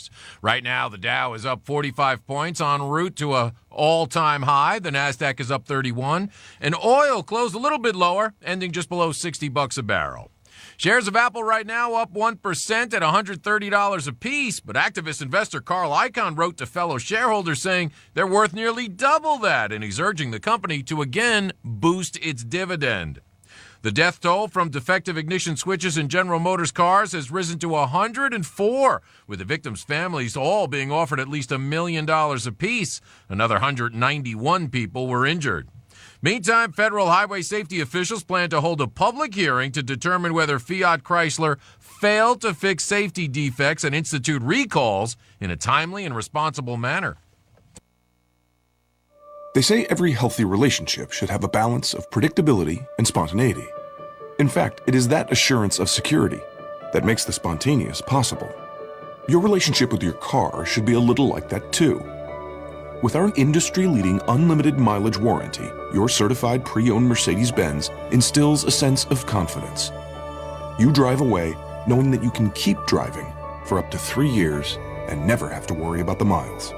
stocks. Right now, the Dow is up 45 points en route to a all-time high. The NASDAQ is up 31. And oil closed a little bit lower, ending just below $60 a barrel. Shares of Apple right now up 1% at $130 apiece, but activist investor Carl Icahn wrote to fellow shareholders saying they're worth nearly double that, and he's urging the company to again boost its dividend. The death toll from defective ignition switches in General Motors cars has risen to 104, with the victims' families all being offered at least $1 million apiece. Another 191 people were injured. Meantime, federal highway safety officials plan to hold a public hearing to determine whether Fiat Chrysler failed to fix safety defects and institute recalls in a timely and responsible manner. They say every healthy relationship should have a balance of predictability and spontaneity. In fact, it is that assurance of security that makes the spontaneous possible. Your relationship with your car should be a little like that too. With our industry-leading unlimited mileage warranty, your certified pre-owned Mercedes-Benz instills a sense of confidence. You drive away knowing that you can keep driving for up to 3 years and never have to worry about the miles.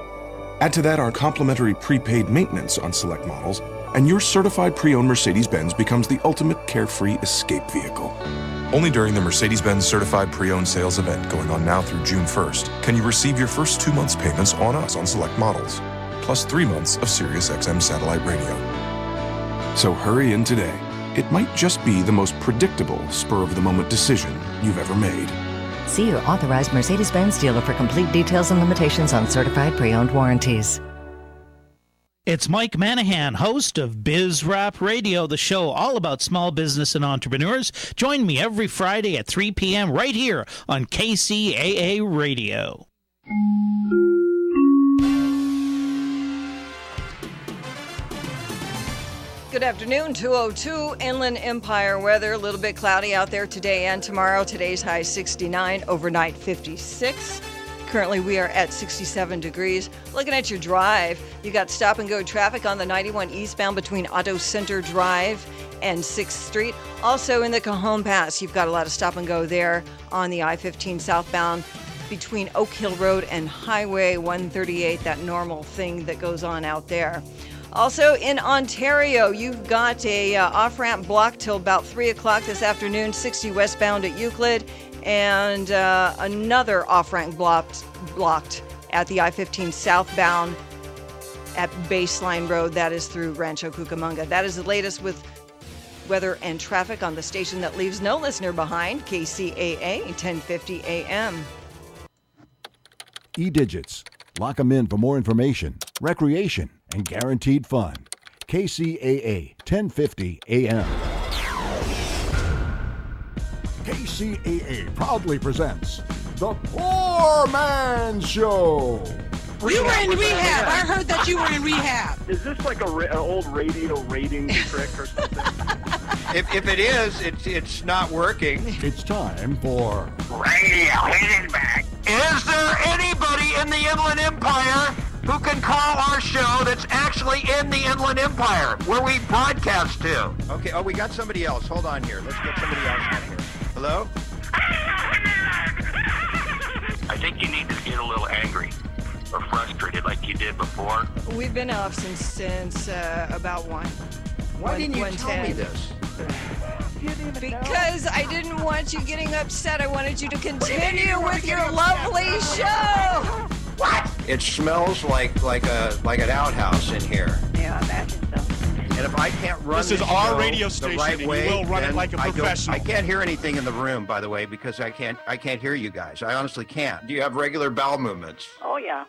Add to that our complimentary prepaid maintenance on select models, and your certified pre-owned Mercedes-Benz becomes the ultimate carefree escape vehicle. Only during the Mercedes-Benz Certified Pre-Owned Sales event going on now through June 1st can you receive your first 2 months payments on us on select models, plus 3 months of Sirius XM satellite radio. So hurry in today. It might just be the most predictable, spur-of-the-moment decision you've ever made. See your authorized Mercedes-Benz dealer for complete details and limitations on certified pre-owned warranties. It's Mike Manahan, host of Biz Rap Radio, the show all about small business and entrepreneurs. Join me every Friday at 3 p.m. right here on Kcaa Radio. Good afternoon, 202 Inland Empire weather. A little bit cloudy out there today and tomorrow. Today's high 69, overnight 56. Currently, we are at 67 degrees. Looking at your drive, you got stop-and-go traffic on the 91 eastbound between Auto Center Drive and 6th Street. Also in the Cajon Pass, you've got a lot of stop-and-go there on the I-15 southbound between Oak Hill Road and Highway 138, that normal thing that goes on out there. Also in Ontario, you've got a off-ramp blocked till about 3 o'clock this afternoon, 60 westbound at Euclid, and another off-ramp blocked at the I-15 southbound at Baseline Road. That is through Rancho Cucamonga. That is the latest with weather and traffic on the station that leaves no listener behind, KCAA 1050 AM. E-Digits. Lock them in for more information, recreation, and guaranteed fun. KCAA 1050 AM. KCAA proudly presents The Poorman Show. You were in rehab. I heard that you were in rehab. Is this like an old radio rating trick or something? If it is, it's not working. It's time for Radio Hidden Back. Is there anybody in the Inland Empire who can call our show that's actually in the Inland Empire, where we broadcast to? Okay, we got somebody else. Hold on here. Let's get somebody else on here. Hello? I think you need to get a little angry or frustrated like you did before. We've been off since about 1. Why didn't you tell me this? Because I didn't want you getting upset. I wanted you to continue with your lovely show. What? It smells like an outhouse in here. Yeah, I imagine so. And if I can't run this is our radio station, right and way, you will run it like a professional. I can't hear anything in the room, by the way, because I can't hear you guys. I honestly can't. Do you have regular bowel movements? Oh, yeah.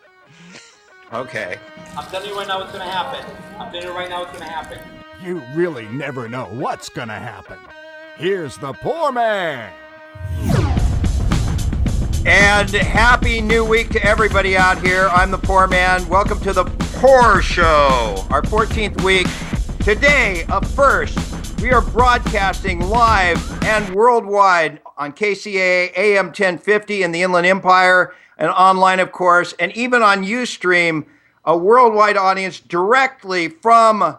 Okay. I'm telling you right now what's going to happen. You really never know what's gonna happen. Here's the Poor Man. And happy new week to everybody out here. I'm the Poor Man. Welcome to the Poor Show, our 14th week. Today, up first, we are broadcasting live and worldwide on KCAA AM 1050 in the Inland Empire and online, of course, and even on Ustream, a worldwide audience directly from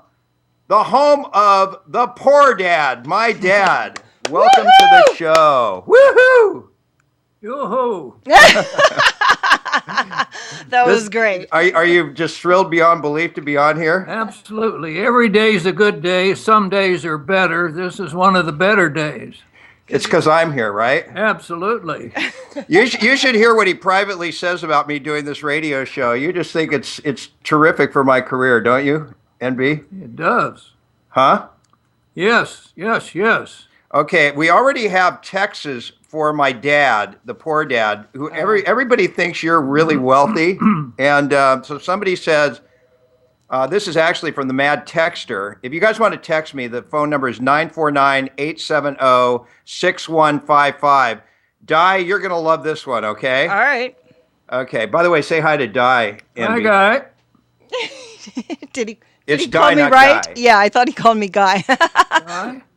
the home of the Poor Dad, my dad. Welcome to the show. Woohoo! Yoo-hoo. That was great. Are you just thrilled beyond belief to be on here? Absolutely. Every day's a good day. Some days are better. This is one of the better days. It's because I'm here, right? Absolutely. You should hear what he privately says about me doing this radio show. You just think it's terrific for my career, don't you, NB? It does. Huh? Yes. Okay, we already have texts for my dad, the poor dad, who everybody thinks you're really wealthy. And so somebody says, this is actually from the Mad Texter. If you guys want to text me, the phone number is 949-870-6155. Di, you're going to love this one, okay? All right. Okay, by the way, say hi to Di. Hi, Guy. Did he It's call Di, me not right? Guy. Yeah, I thought he called me Guy.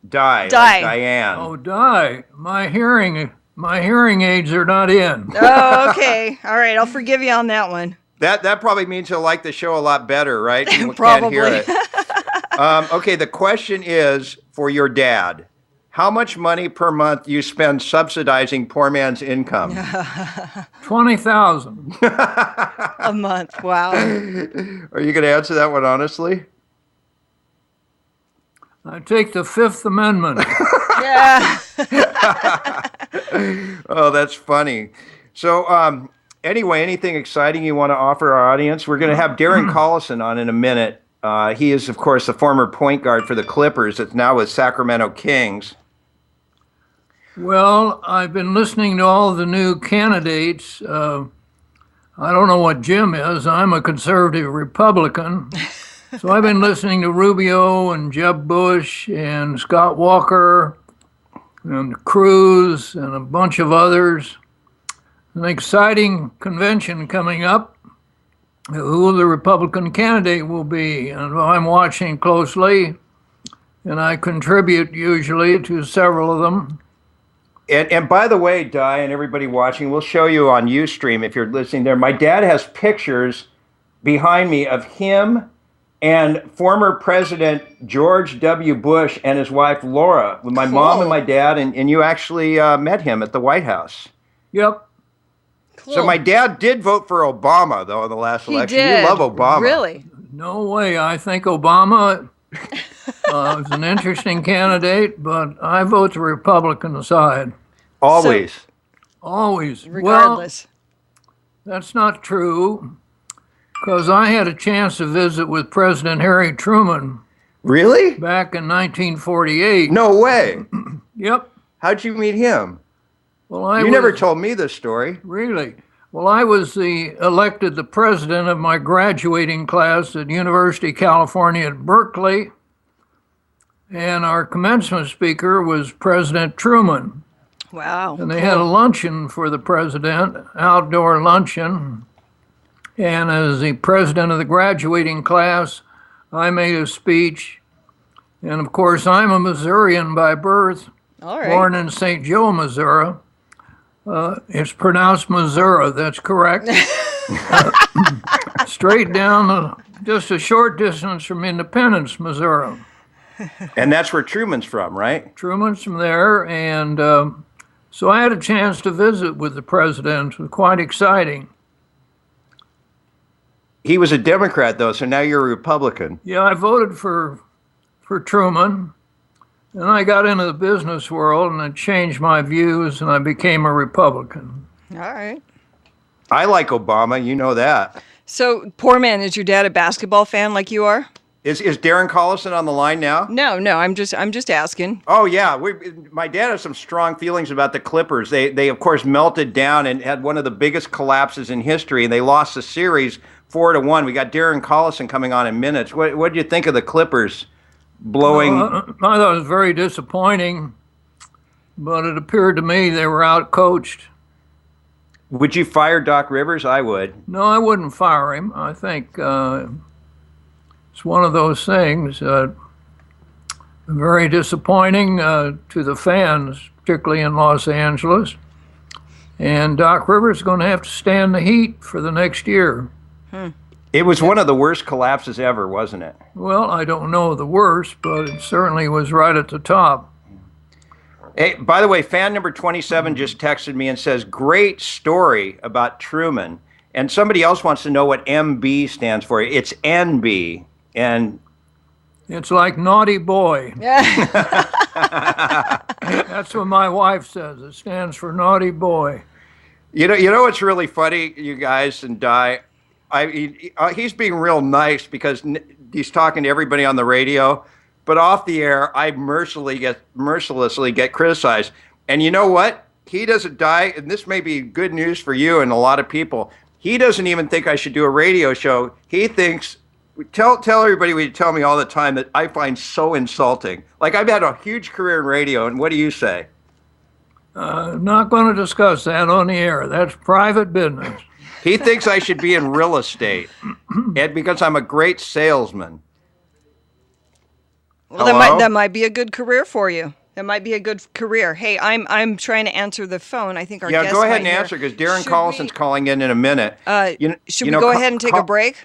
Di, Di. like Diane. Oh, Di. My hearing aids are not in. Oh, okay. All right, I'll forgive you on that one. That probably means he'll like the show a lot better, right? You Probably. can't hear it. Okay, the question is for your dad. How much money per month do you spend subsidizing poor man's income? $20,000 a month. Wow. Are you going to answer that one honestly? I take the Fifth Amendment. Yeah. Oh, that's funny. So, anyway, anything exciting you want to offer our audience? We're going to have Darren Collison on in a minute. He is, of course, the former point guard for the Clippers. That's now with Sacramento Kings. Well, I've been listening to all the new candidates. I don't know what Jim is. I'm a conservative Republican. So I've been listening to Rubio and Jeb Bush and Scott Walker and Cruz and a bunch of others. An exciting convention coming up. Who the Republican candidate will be, and I'm watching closely, and I contribute usually to several of them. And by the way, Di, and everybody watching, we'll show you on Ustream if you're listening there. My dad has pictures behind me of him and former President George W. Bush and his wife Laura, with my mom and my dad, and you actually met him at the White House. Yep. Cool. So my dad did vote for Obama, though, in the last election. Did. You love Obama. Really? No way. I think Obama is an interesting candidate, but I vote the Republican side. Always. Always. Regardless. Well, that's not true, because I had a chance to visit with President Harry Truman. Really? Back in 1948. No way. Yep. How'd you meet him? Well, you never told me this story. Really? Well, I was elected the president of my graduating class at University of California at Berkeley, and our commencement speaker was President Truman. Wow. And they had a luncheon for the president, outdoor luncheon, and as the president of the graduating class, I made a speech, and of course, I'm a Missourian by birth, All right. born in St. Joe, Missouri. It's pronounced Missouri, that's correct. Straight down, just a short distance from Independence, Missouri. And that's where Truman's from, right? Truman's from there, and so I had a chance to visit with the president. It was quite exciting. He was a Democrat, though, so now you're a Republican. Yeah, I voted for Truman. And I got into the business world, and it changed my views, and I became a Republican. All right. I like Obama, you know that. So, poor man, is your dad a basketball fan like you are? Is Darren Collison on the line now? No, I'm just asking. Oh yeah, my dad has some strong feelings about the Clippers. They of course melted down and had one of the biggest collapses in history, and they lost the series 4-1. We got Darren Collison coming on in minutes. What did you think of the Clippers blowing? I thought it was very disappointing, but it appeared to me they were outcoached. Would you fire Doc Rivers? I would. No, I wouldn't fire him. I think it's one of those things very disappointing to the fans, particularly in Los Angeles. And Doc Rivers is going to have to stand the heat for the next year. It was one of the worst collapses ever, wasn't it? Well, I don't know the worst, but it certainly was right at the top. Hey, by the way, fan number 27 just texted me and says, great story about Truman. And somebody else wants to know what MB stands for. It's NB. And it's like naughty boy. That's what my wife says. It stands for naughty boy. You know what's really funny, you guys and Di? He's being real nice because he's talking to everybody on the radio. But off the air, I mercilessly get criticized. And you know what? He doesn't die, and this may be good news for you and a lot of people. He doesn't even think I should do a radio show. He thinks, tell everybody what you tell me all the time that I find so insulting. Like, I've had a huge career in radio, and what do you say? Not going to discuss that on the air. That's private business. He thinks I should be in real estate, and because I'm a great salesman. Well, that might be a good career for you. That might be a good career. Hey, I'm trying to answer the phone. I think our guest go ahead and hear. answer because Darren Collison's calling in a minute. Should we go ahead and take a break?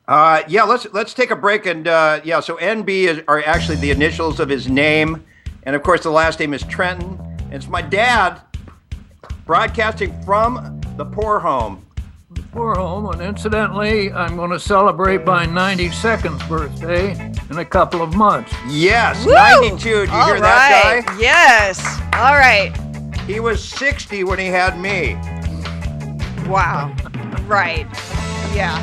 Yeah, let's take a break and so NB are actually the initials of his name, and of course the last name is Trenton. And it's my dad broadcasting from the Poor Home. Poor Home, and incidentally, I'm going to celebrate my 92nd birthday in a couple of months. Yes, Woo! 92. Did you hear that guy? Yes. All right. He was 60 when he had me. Wow. Right. Yeah.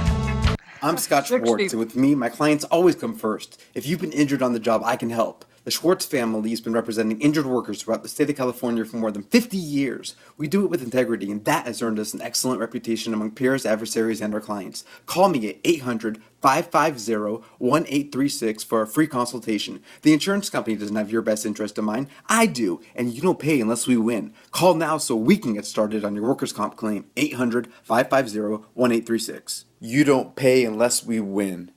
I'm Scott Schwartz, and with me, my clients always come first. If you've been injured on the job, I can help. The Schwartz family has been representing injured workers throughout the state of California for more than 50 years. We do it with integrity, and that has earned us an excellent reputation among peers, adversaries, and our clients. Call me at 800-550-1836 for a free consultation. The insurance company doesn't have your best interest in mind. I do, and you don't pay unless we win. Call now so we can get started on your workers' comp claim. 800-550-1836. You don't pay unless we win.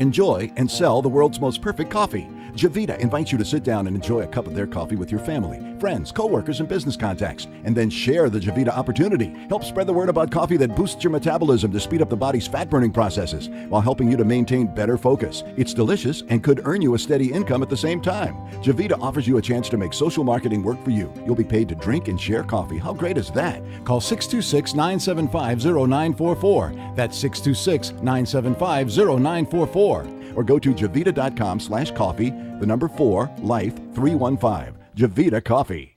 Enjoy and sell the world's most perfect coffee. Javita invites you to sit down and enjoy a cup of their coffee with your family, friends, coworkers, and business contacts, and then share the Javita opportunity. Help spread the word about coffee that boosts your metabolism to speed up the body's fat-burning processes while helping you to maintain better focus. It's delicious and could earn you a steady income at the same time. Javita offers you a chance to make social marketing work for you. You'll be paid to drink and share coffee. How great is that? Call 626-975-0944. That's 626-975-0944. Or go to javita.com/coffee, the number 4, life 315. Javita Coffee.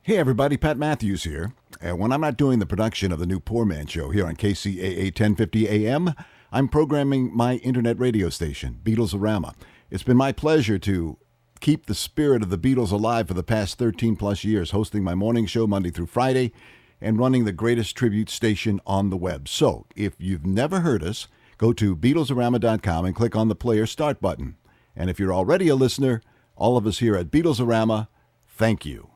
Hey everybody, Pat Matthews here. When I'm not doing the production of the new Poorman show here on Kcaa 1050 AM, I'm programming my internet radio station, Beatles-orama. It's been my pleasure to keep the spirit of the Beatles alive for the past 13 plus years, hosting my morning show Monday through Friday and running the greatest tribute station on the web. So, if you've never heard us, go to BeatlesOrama.com and click on the Player Start button. And if you're already a listener, all of us here at Beatles-orama, thank you.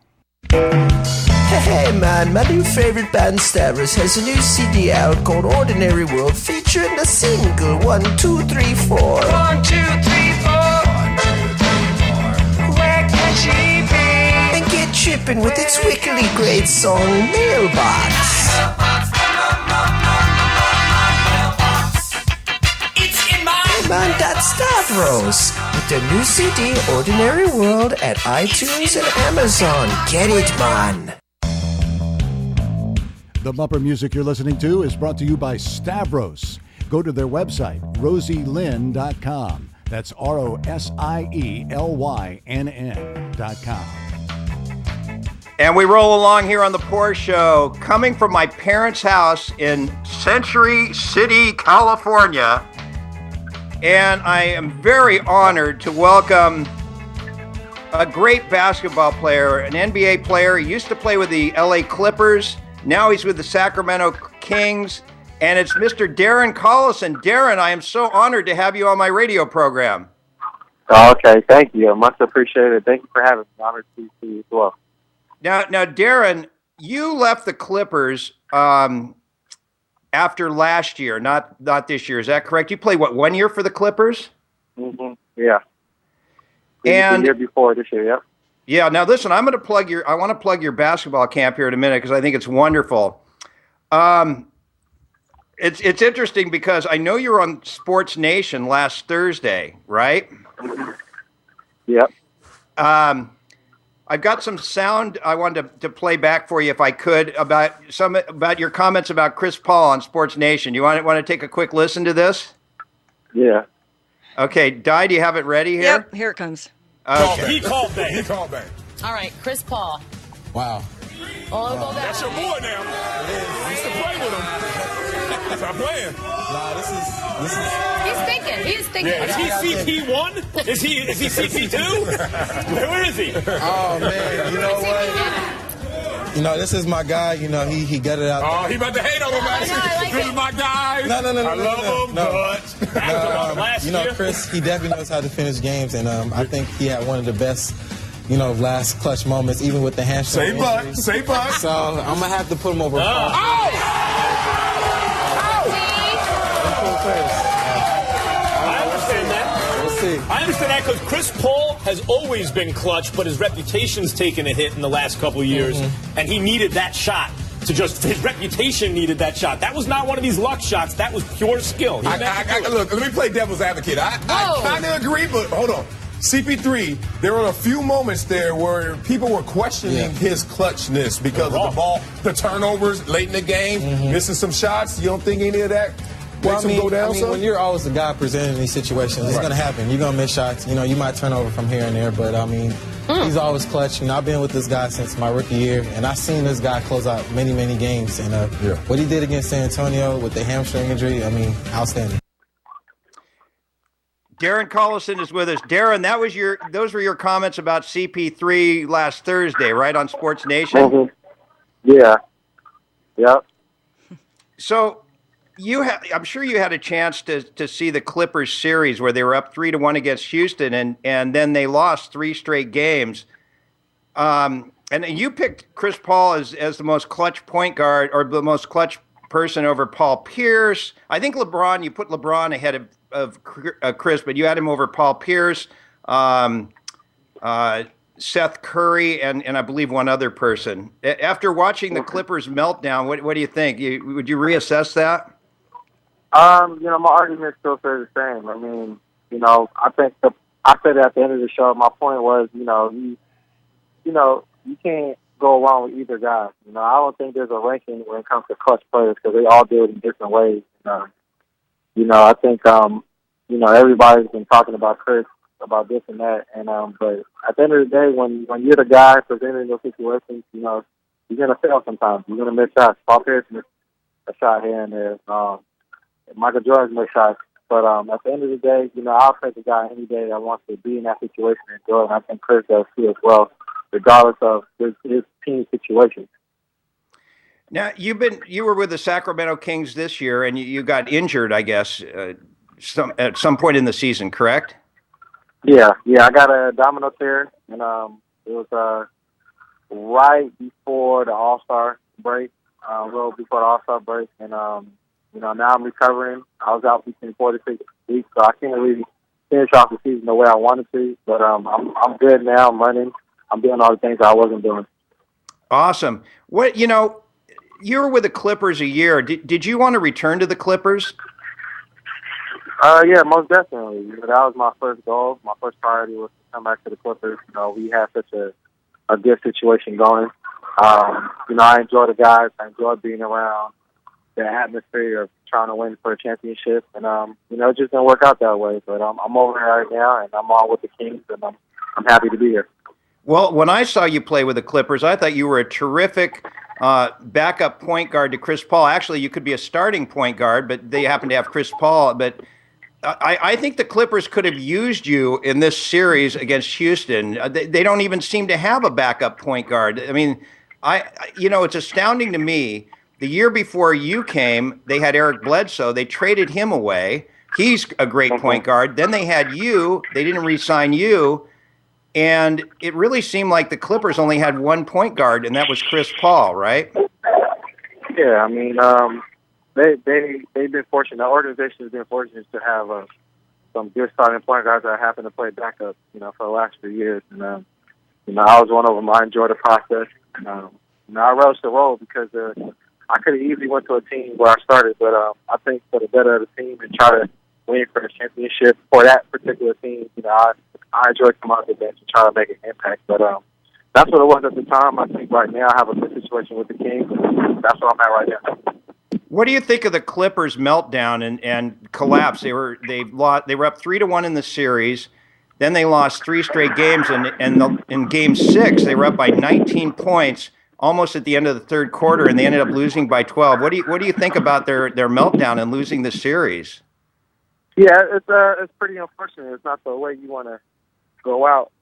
Hey man, my new favorite band Stavros has a new CD out called Ordinary World featuring the single 1, 2, 3, 4. 1, 2, 3, 4. 1, 2, 3, 4. Where can she be? And get tripping with its wickedly great song Mailbox. Man, that's Stavros with their new CD, Ordinary World, at iTunes and Amazon. Get it, man. The bumper music you're listening to is brought to you by Stavros. Go to their website, rosielynn.com. That's ROSIELYNN.com. And we roll along here on the Poor Show, coming from my parents' house in Century City, California. And I am very honored to welcome a great basketball player, an NBA player. He used to play with the LA Clippers. Now he's with the Sacramento Kings. And it's Mr. Darren Collison. Darren, I am so honored to have you on my radio program. Okay, thank you. Much appreciated. Thank you for having me. Honored to see you as well. Now, Darren, you left the Clippers after last year, not this year. Is that correct? You played, 1 year for the Clippers? Mm-hmm. Yeah. And the year before this year, yep. Yeah. Now, listen, I want to plug your basketball camp here in a minute because I think it's wonderful. It's interesting because I know you were on Sports Nation last Thursday, right? Yep. I've got some sound I wanted to play back for you if I could about your comments about Chris Paul on Sports Nation. You want to take a quick listen to this? Yeah. Okay, Di, do you have it ready here? Yep, here it comes. Okay. He called back. All right, Chris Paul. Wow. Oh, go down. That's your boy now. You used to play with him. Stop playing. Nah, this is. He's thinking. He is thinking. Yeah, is he CP1? Is he CP2? Where is he? Oh man, you know what? You know, this is my guy. You know, he got it out. Oh, he about to hate on him. This is my guy. No. I love him, but you know, Chris, he definitely knows how to finish games, and I think he had one of the best, last clutch moments, even with the hamstring injury. Say but. So I'm gonna have to put him over. I understand that. We'll see. I understand that because Chris Paul has always been clutch, but his reputation's taken a hit in the last couple of years, and he needed that shot. His reputation needed that shot. That was not one of these luck shots. That was pure skill. Look, let me play devil's advocate. I kind of agree, but hold on. CP3, there were a few moments there where people were questioning his clutchness because of the ball, the turnovers late in the game, missing some shots. You don't think any of that makes him go down? When you're always the guy presenting these situations, it's going to happen. You're going to miss shots. You might turn over from here and there, but he's always clutch. I've been with this guy since my rookie year, and I've seen this guy close out many, many games. And what he did against San Antonio with the hamstring injury, outstanding. Darren Collison is with us. Darren, those were your comments about CP3 last Thursday, right, on Sports Nation? Mm-hmm. Yeah. Yep. So I'm sure you had a chance to see the Clippers series where they were up 3-1 against Houston, and then they lost 3 straight games. And you picked Chris Paul as the most clutch point guard, or the most clutch person over Paul Pierce. I think you put LeBron ahead of Chris, but you had him over Paul Pierce, Seth Curry, and I believe one other person. After watching the Clippers meltdown, what do you think? Would you reassess that? My argument still says the same. I think I said at the end of the show, my point was, you can't go along with either guy. I don't think there's a ranking when it comes to clutch players because they all do it in different ways. I think, everybody's been talking about Chris, about this and that, but at the end of the day, when you're the guy presenting those situations, you're going to fail sometimes. You're going to miss shots. Paul Pierce missed a shot here and there. Michael Jordan missed shots. But at the end of the day, I'll take a guy any day that wants to be in that situation and do it, and I think Chris does too as well, regardless of his team situation. Now, you were with the Sacramento Kings this year, and you got injured, I guess, at some point in the season, correct? Yeah, I got a abdominal tear, and it was right before the All-Star break, a little before the All-Star break, and now I'm recovering. I was out between 4 to 6 weeks, so I can't really finish off the season the way I wanted to, but I'm good now. I'm running. I'm doing all the things I wasn't doing. Awesome. You were with the Clippers a year. Did you want to return to the Clippers? Yeah, most definitely. That was my first goal. My first priority was to come back to the Clippers. We had such a good situation going. I enjoy the guys. I enjoy being around the atmosphere of trying to win for a championship. And, it just didn't work out that way. But I'm over here right now, and I'm on with the Kings, and I'm happy to be here. Well, when I saw you play with the Clippers, I thought you were a terrific backup point guard to Chris Paul. Actually, you could be a starting point guard, but they happen to have Chris Paul. But I think the Clippers could have used you in this series against Houston. They don't even seem to have a backup point guard. It's astounding to me. The year before you came, they had Eric Bledsoe. They traded him away. He's a great point guard. Then they had you. They didn't re-sign you. And it really seemed like the Clippers only had one point guard, and that was Chris Paul, right? Yeah, they've been fortunate. The organization has been fortunate to have some good starting point guards that happen to play backup, for the last few years. And I was one of them. I enjoyed the process. And I relished the role because I could have easily went to a team where I started, but I think for the better of the team and try to win for the championship for that particular team, I enjoy coming out the bench and trying to make an impact. But now that's what it was at the time. I think right now I have a good situation with the Kings. That's where I'm at right now. What do you think of the Clippers' meltdown and collapse? They were up 3-1 in the series. Then they lost 3 straight games, and in Game 6 they were up by 19 points almost at the end of the third quarter, and they ended up losing by 12. What do you think about their meltdown and losing the series? Yeah, it's pretty unfortunate. It's not the way you want to go out,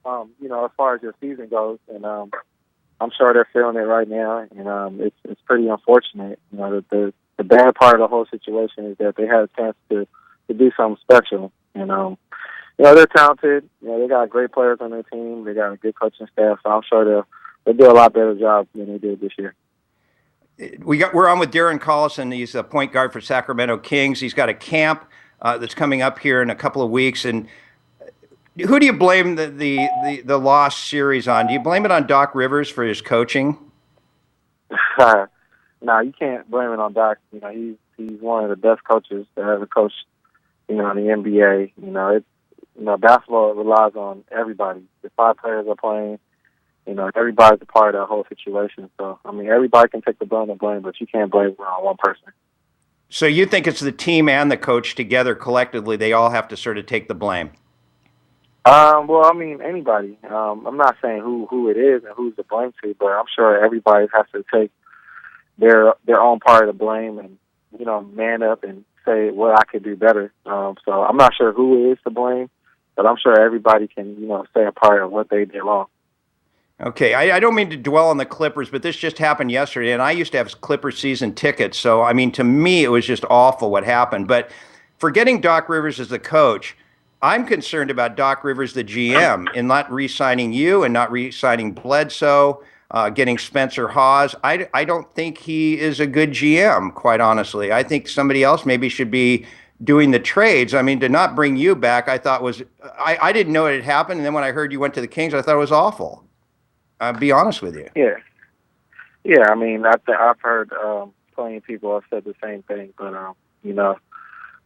as far as your season goes, and I'm sure they're feeling it right now, and it's pretty unfortunate. The bad part of the whole situation is that they had a chance to do something special, and they're talented. They got great players on their team. They got a good coaching staff, so I'm sure they'll do a lot better job than they did this year. We're on with Darren Collison. He's a point guard for Sacramento Kings. He's got a camp that's coming up here in a couple of weeks. And who do you blame the lost series on? Do you blame it on Doc Rivers for his coaching? No, you can't blame it on Doc. He's one of the best coaches to ever coach. In the NBA. Basketball relies on everybody. The 5 players are playing. Everybody's a part of that whole situation. So, everybody can take the blame, but you can't blame it on one person. So you think it's the team and the coach together collectively, they all have to sort of take the blame? Anybody. I'm not saying who it is and who's to blame to, but I'm sure everybody has to take their own part of the blame and, man up and say what I could do better. So I'm not sure who is to blame, but I'm sure everybody can, say a part of what they did wrong. Okay, I don't mean to dwell on the Clippers, but this just happened yesterday, and I used to have Clippers season tickets. So, to me, it was just awful what happened. But forgetting Doc Rivers as the coach, I'm concerned about Doc Rivers, the GM, in not re-signing you and not re-signing Bledsoe, getting Spencer Hawes. I don't think he is a good GM, quite honestly. I think somebody else maybe should be doing the trades. To not bring you back, I thought I didn't know it had happened. And then when I heard you went to the Kings, I thought it was awful. I'll be honest with you. Yeah. Yeah, I've heard plenty of people have said the same thing. But,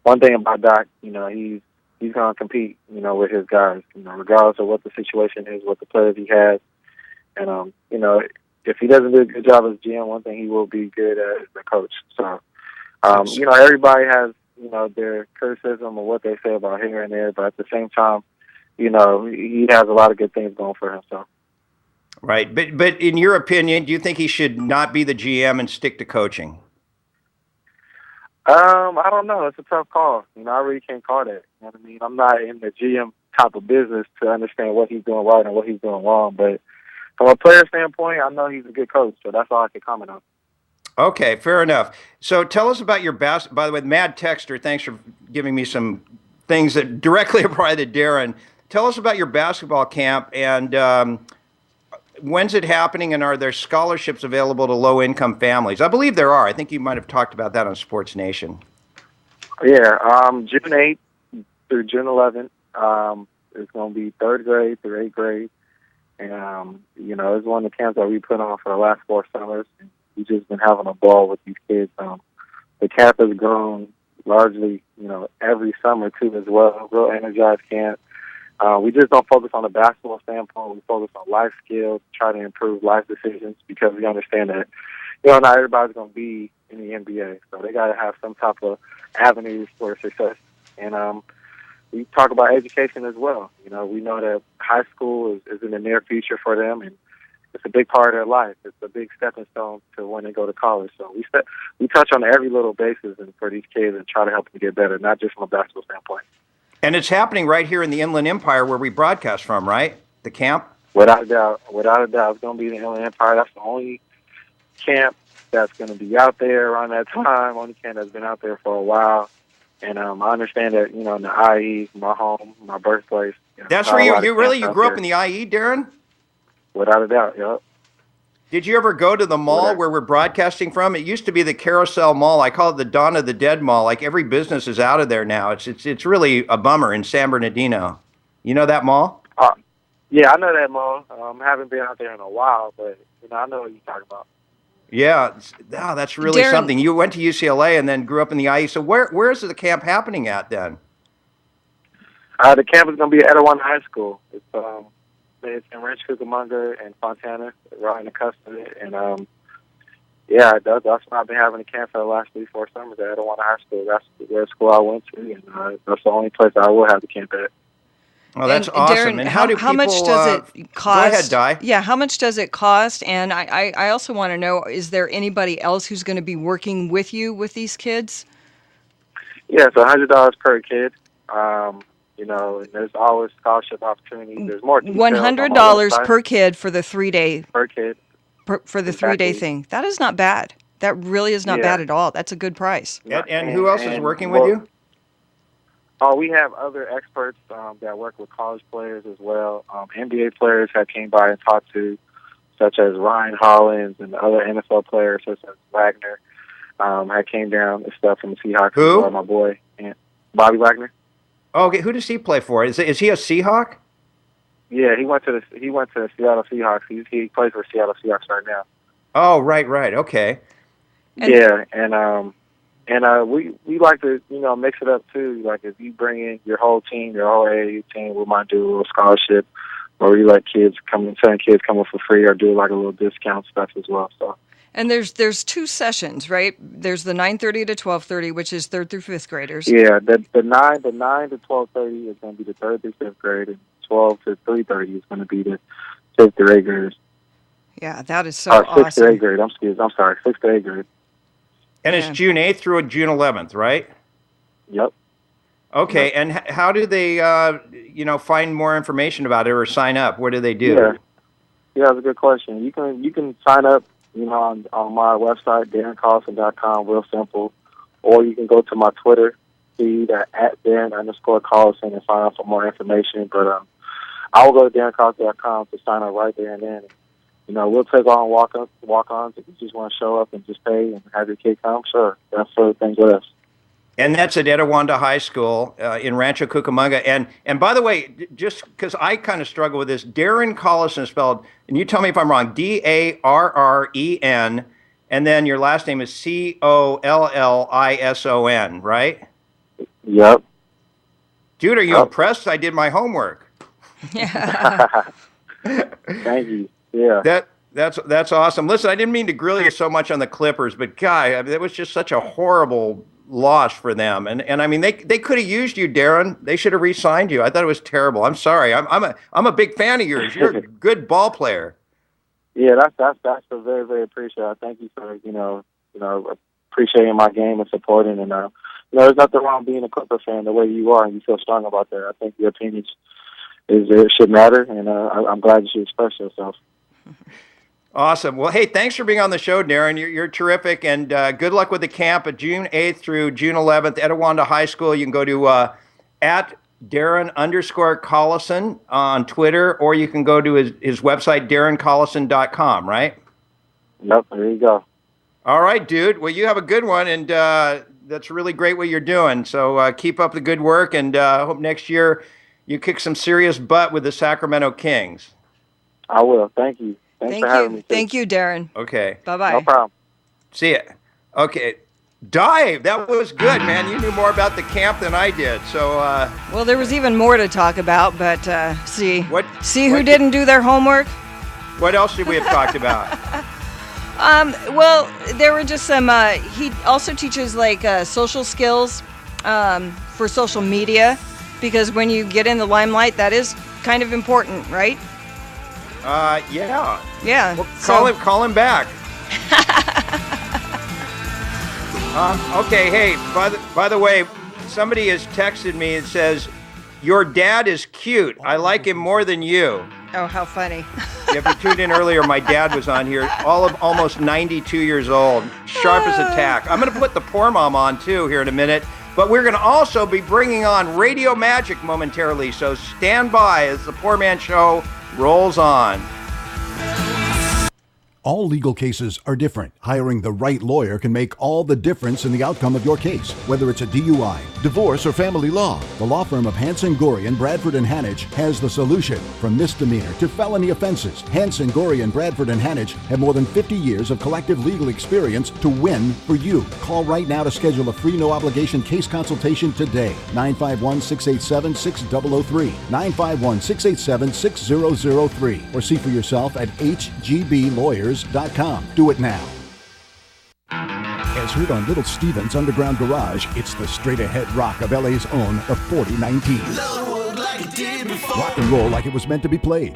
one thing about Doc, he's going to compete, with his guys, regardless of what the situation is, what the players he has. And, if he doesn't do a good job as GM, one thing he will be good at is the coach. So, everybody has, their criticism of what they say about here and there, but at the same time, he has a lot of good things going for himself. Right. But in your opinion, do you think he should not be the GM and stick to coaching? I don't know. It's a tough call. I really can't call that. I'm not in the GM type of business to understand what he's doing right and what he's doing wrong. But from a player standpoint, I know he's a good coach, so that's all I can comment on. Okay, fair enough. So tell us about your by the way, Mad Texter, thanks for giving me some things that directly apply to Darren. Tell us about your basketball camp and when's it happening, and are there scholarships available to low-income families? I believe there are. I think you might have talked about that on Sports Nation. Yeah, June 8th through June 11th. It's going to be 3rd grade through 8th grade. And, it's one of the camps that we put on for the last 4 summers. We've just been having a ball with these kids. The camp has grown largely, every summer, too, as well. Real energized camp. We just don't focus on the basketball standpoint. We focus on life skills, try to improve life decisions because we understand that, not everybody's going to be in the NBA. So they got to have some type of avenues for success. And we talk about education as well. We know that high school is in the near future for them, and it's a big part of their life. It's a big stepping stone to when they go to college. So we touch on every little basis and for these kids and try to help them get better, not just from a basketball standpoint. And it's happening right here in the Inland Empire where we broadcast from, right? The camp? Without a doubt. It's going to be the Inland Empire. That's the only camp that's going to be out there around that time, only camp that's been out there for a while. And I understand that, in the IE, my home, my birthplace. That's where you grew up in the IE, Darren? Without a doubt, yep. Did you ever go to the mall where we're broadcasting from? It used to be the Carousel Mall. I call it the Dawn of the Dead Mall. Like every business is out of there now. It's really a bummer in San Bernardino. You know that mall? Yeah, I know that mall. I haven't been out there in a while, but I know what you're talking about. Yeah, that's really Darren, something. You went to UCLA and then grew up in the IE. So where is the camp happening at then? The camp is going to be at Etowah High School. It's It's in Rancho Cucamonga and Fontana, right in the cusp of it. And yeah, that's what I've been having a camp for the last 3-4 summers at Etiwanda High School. That's the school I went to, and that's the only place I will have the camp at. Oh, that's awesome. Darren, and how do people, much does it cost? Go ahead, Di. Yeah, how much does it cost? And I also want to know, is there anybody else who's going to be working with you with these kids? Yeah, it's $100 per kid. You know, and there's always scholarship opportunities. There's more details $100 per kid for the 3-day. Per kid. For the 3-day thing. That is not bad. That really is not bad at all. That's a good price. And who else is working with you? Oh, we have other experts that work with college players as well. NBA players have came by and talked to, such as Ryan Hollins and other NFL players such as Wagner. Had came down and stuff from the Seahawks. Who? My boy, Bobby Wagner. Oh, okay, who does he play for? Is he a Seahawk? Yeah, he went to the Seattle Seahawks. He plays for Seattle Seahawks right now. Oh, right, okay. And we like to mix it up too. Like if you bring in your whole team, your whole AAU team, we might do a little scholarship, or we let kids come in for free, or do like a little discount stuff as well. So. And there's 2 sessions, right? There's the 9:30 to 12:30, which is 3rd through 5th graders. Yeah, the 9 to 12:30 is going to be the 3rd through 5th grade, and 12 to 3:30 is going to be the 5th to 8th graders. Yeah, that is so awesome. 6th to 8th grade. I'm sorry, 6th to 8th grade. And it's June 8th through June 11th, right? Yep. Okay, and how do they, find more information about it or sign up? What do they do? Yeah, that's a good question. You can sign up, on my website, DarrenCollison.com, real simple. Or you can go to my Twitter feed at Darren_Collison and sign up for more information. But I will go to DarrenCollison.com to sign up right there and then. We'll take on walk-ons if you just want to show up and just pay and have your kid come. Sure, that's sort of things with us. And that's at Etiwanda High School in Rancho Cucamonga. And by the way, just because I kind of struggle with this, Darren Collison is spelled, and you tell me if I'm wrong, Darren, and then your last name is Collison, right? Yep. Dude, are you impressed? I did my homework. Yeah. Thank you. Yeah. That's awesome. Listen, I didn't mean to grill you so much on the Clippers, but guy, that was just such a horrible loss for them. And I mean, they could have used you, Darren. They should have re-signed you. I thought it was terrible. I'm sorry. I'm a big fan of yours. You're a good ball player. Yeah, that's very, very appreciated. Thank you for appreciating my game and supporting. And there's nothing wrong being a Clipper fan the way you are, and you feel strong about that. I think your opinions should matter, and I'm glad you should express yourself. Awesome. Well, hey, thanks for being on the show, Darren. You're terrific, and good luck with the camp at June 8th through June 11th, Etiwanda High School. You can go to at Darren_Collison on Twitter, or you can go to his website, DarrenCollison.com, right? Yep, there you go. All right, dude. Well, you have a good one, and that's really great what you're doing. So keep up the good work, and I hope next year you kick some serious butt with the Sacramento Kings. I will. Thank you. Thanks for having me. Thank you, Darren. Okay. Bye-bye. No problem. See ya. Okay. Dave, that was good, man. You knew more about the camp than I did. So, well, there was even more to talk about, but see who didn't do their homework? What else did we have talked about? Well, there were just some. He also teaches social skills for social media, because when you get in the limelight, that is kind of important, right? Yeah. Yeah. Well, call him back. Okay. Hey, by the way, somebody has texted me and says, "Your dad is cute. I like him more than you." Oh, how funny! If you tuned in earlier, my dad was on here, almost 92 years old, sharp as a tack. I'm going to put the Poor Mom on too here in a minute. But we're going to also be bringing on Radio Magic momentarily, so stand by as the Poor Man Show rolls on. All legal cases are different. Hiring the right lawyer can make all the difference in the outcome of your case. Whether it's a DUI, divorce, or family law, the law firm of Hanson, Gorian, Bradford, and Hanage has the solution. From misdemeanor to felony offenses, Hanson, Gorian, Bradford, and Hanage have more than 50 years of collective legal experience to win for you. Call right now to schedule a free no-obligation case consultation today. 951-687-6003. 951-687-6003. Or see for yourself at hgblawyers.com. Do it now. As heard on Little Steven's Underground Garage, it's the straight-ahead rock of LA's own, the 4019. Rock and roll like it was meant to be played.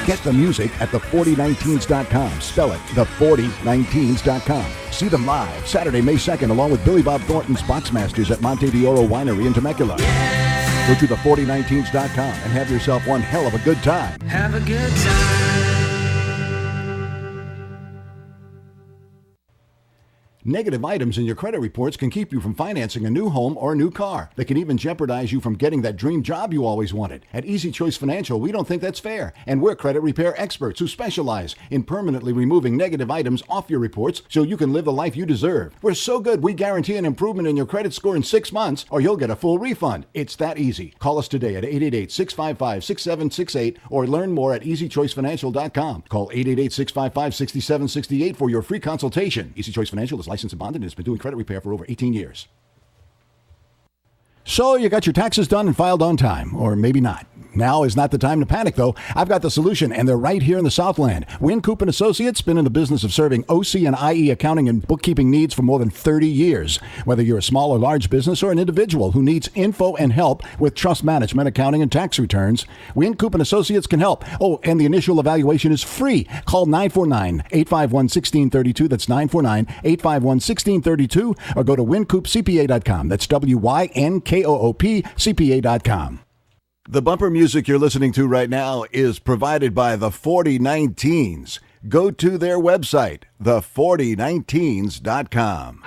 Get the music at the4019s.com. Spell it, the4019s.com. See them live Saturday, May 2nd, along with Billy Bob Thornton's Boxmasters at Monte d'Oro Winery in Temecula. Go to the4019s.com and have yourself one hell of a good time. Have a good time. Negative items in your credit reports can keep you from financing a new home or a new car. They can even jeopardize you from getting that dream job you always wanted. At Easy Choice Financial, we don't think that's fair. And we're credit repair experts who specialize in permanently removing negative items off your reports so you can live the life you deserve. We're so good, we guarantee an improvement in your credit score in 6 months, or you'll get a full refund. It's that easy. Call us today at 888-655-6768 or learn more at easychoicefinancial.com. Call 888-655-6768 for your free consultation. Easy Choice Financial is licensed and bonded and has been doing credit repair for over 18 years. So you got your taxes done and filed on time, or maybe not. Now is not the time to panic, though. I've got the solution, and they're right here in the Southland. Wynn Coop & Associates been in the business of serving OC and IE accounting and bookkeeping needs for more than 30 years. Whether you're a small or large business or an individual who needs info and help with trust management, accounting, and tax returns, Wynn Coop & Associates can help. Oh, and the initial evaluation is free. Call 949-851-1632. That's 949-851-1632. Or go to wincoopcpa.com. That's WYNKOOP CPA.com. The bumper music you're listening to right now is provided by the 4019s. Go to their website, the4019s.com.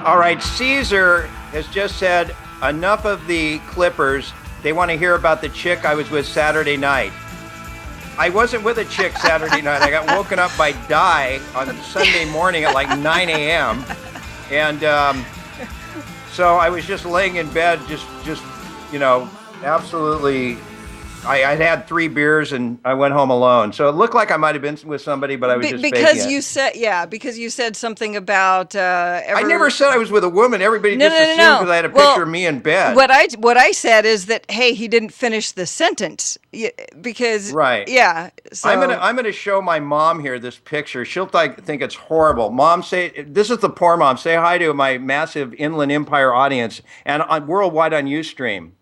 All right, Caesar has just said enough of the Clippers. They want to hear about the chick I was with Saturday night. I wasn't with a chick Saturday night. I got woken up by Di on Sunday morning at like 9 a.m. And so I was just laying in bed, just absolutely. I had 3 beers and I went home alone. So it looked like I might have been with somebody, but I was just because faking it. because you said something about. I never said I was with a woman. Everybody just assumed because I had a picture of me in bed. What I said is that he didn't finish the sentence because right. Yeah. So. I'm gonna show my mom here this picture. She'll think it's horrible. Mom, this is the poor mom. Say hi to my massive Inland Empire audience and worldwide on Ustream.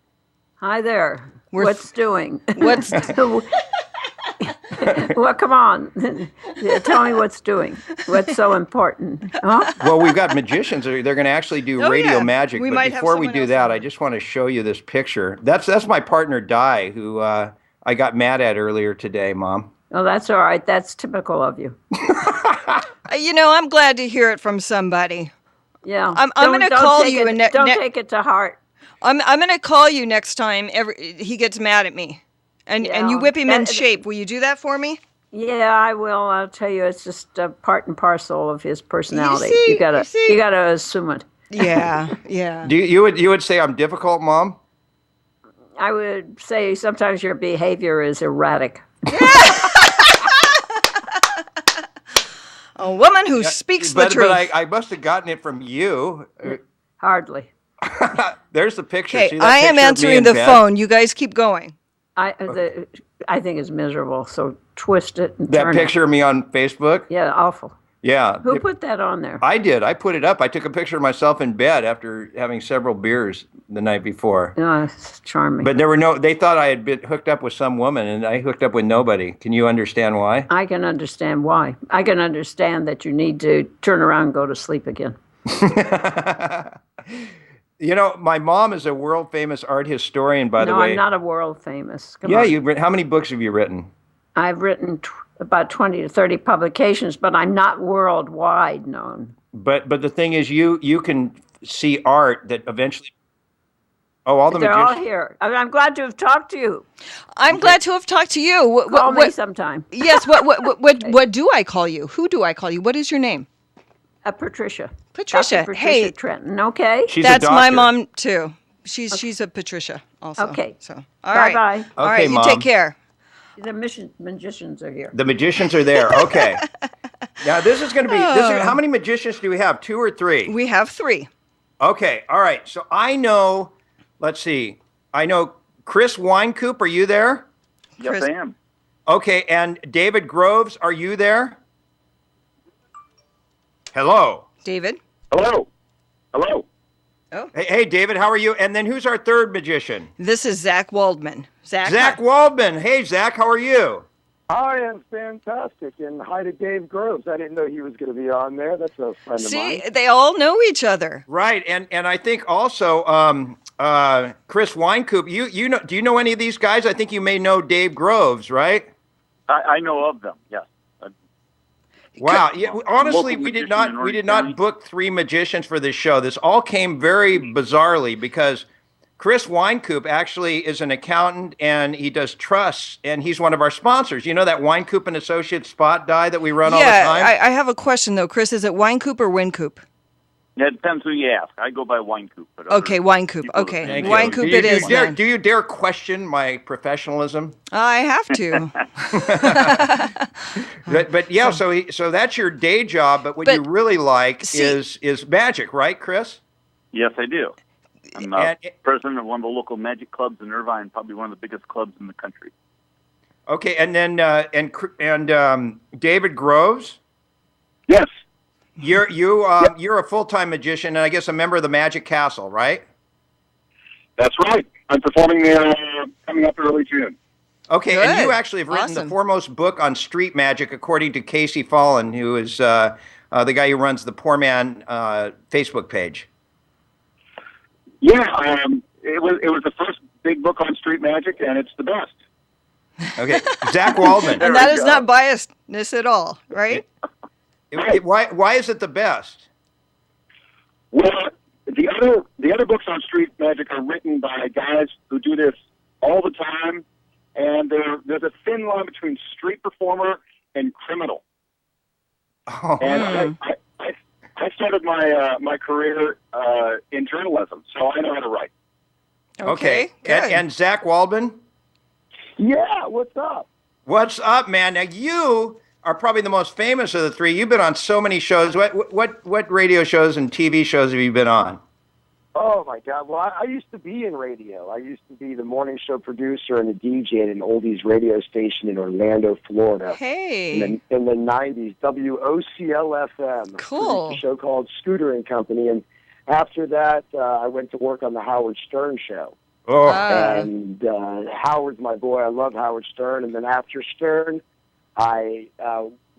Hi there. What's doing? What's well, come on. Tell me what's doing. What's so important? Huh? Well, we've got magicians. They're going to actually do radio magic. But before we do that, I just want to show you this picture. That's my partner, Di, who I got mad at earlier today, Mom. Oh, that's all right. That's typical of you. I'm glad to hear it from somebody. Yeah. I'm going to call you. Don't take it to heart. I'm going to call you next time he gets mad at me, and you whip him in shape. Will you do that for me? Yeah, I will. I'll tell you, it's just a part and parcel of his personality. You gotta assume it. Yeah, yeah. You would say I'm difficult, Mom? I would say sometimes your behavior is erratic. A woman who speaks the truth. But I must have gotten it from you. Hardly. There's the picture. Okay, See that I am picture answering the phone. You guys keep going. I think it's miserable. So twist it and that turn picture it. of me on Facebook. Yeah, awful. Yeah. Who put that on there? I did. I put it up. I took a picture of myself in bed after having several beers the night before. Oh, it's charming. But they thought I had been hooked up with some woman, and I hooked up with nobody. Can you understand why? I can understand why. I can understand that you need to turn around and go to sleep again. My mom is a world famous art historian, by the way. No, I'm not a world famous. Come on. How many books have you written? I've written about 20 to 30 publications, but I'm not worldwide known. But the thing is, you can see art that eventually. Oh, all the They're magicians. all here. I'm glad to have talked to you. I'm glad to have talked to you. Call me sometime. Yes. What do I call you? Who do I call you? What is your name? Patricia. Patricia. Dr. Patricia Hey, Trenton. Okay. That's my mom too. She's a Patricia also. Okay. So all right. Bye. All right. You take care. The magicians are here. The magicians are there. Okay. Now this is going to be. How many magicians do we have? 2 or 3? We have 3. Okay. All right. So I know. Let's see. I know Chris Winecoop. Are you there? Yes, I am. Okay. And David Groves, are you there? Hello. David. Hello. Hello. Oh. Hey, David. How are you? And then who's our third magician? This is Zach Waldman. Zach Waldman. Hey, Zach. How are you? I am fantastic, and hi to Dave Groves. I didn't know he was going to be on there. That's a friend of mine. See, they all know each other. Right, and I think also Chris Winecoop. You know? Do you know any of these guys? I think you may know Dave Groves, right? I know of them. Yes. Wow. Yeah. Honestly, we did not book 3 magicians for this show. This all came very bizarrely because Chris Winecoop actually is an accountant and he does trusts and he's one of our sponsors. You know that Winecoop and Associates spot die that we run all the time? Yeah, I have a question though, Chris. Is it Winecoop or Wincoop? Yeah, it depends who you ask. I go by Winecoop. Okay, Winecoop. Okay, Thank Winecoop you. it is. Do you dare question my professionalism? I have to. but yeah, so that's your day job. But what you really like is magic, right, Chris? Yes, I do. I'm president of one of the local magic clubs in Irvine, probably one of the biggest clubs in the country. Okay, and then David Groves. Yes. You're a full-time magician, and I guess a member of the Magic Castle, right? That's right. I'm performing there coming up early June. Okay, Good. and you actually have written the foremost book on street magic, according to Kcaa Fallon, who is the guy who runs the Poorman Facebook page. Yeah, it was the first big book on street magic, and it's the best. Okay, Zach Waldman. And that is not biasness at all, right? Why is it the best? Well, the other books on street magic are written by guys who do this all the time, and there's a thin line between street performer and criminal. Oh. And I started my career in journalism, so I know how to write. Okay. And Zach Waldman? Yeah, what's up? What's up, man? Now you are probably the most famous of the 3. You've been on so many shows. What radio shows and TV shows have you been on? Oh, my God. Well, I used to be in radio. I used to be the morning show producer and the DJ at an oldies radio station in Orlando, Florida. Hey. In the 90s, WOCL-FM. Cool. A show called Scooter and Company. And after that, I went to work on the Howard Stern Show. Oh. And Howard's my boy. I love Howard Stern. And then after Stern, I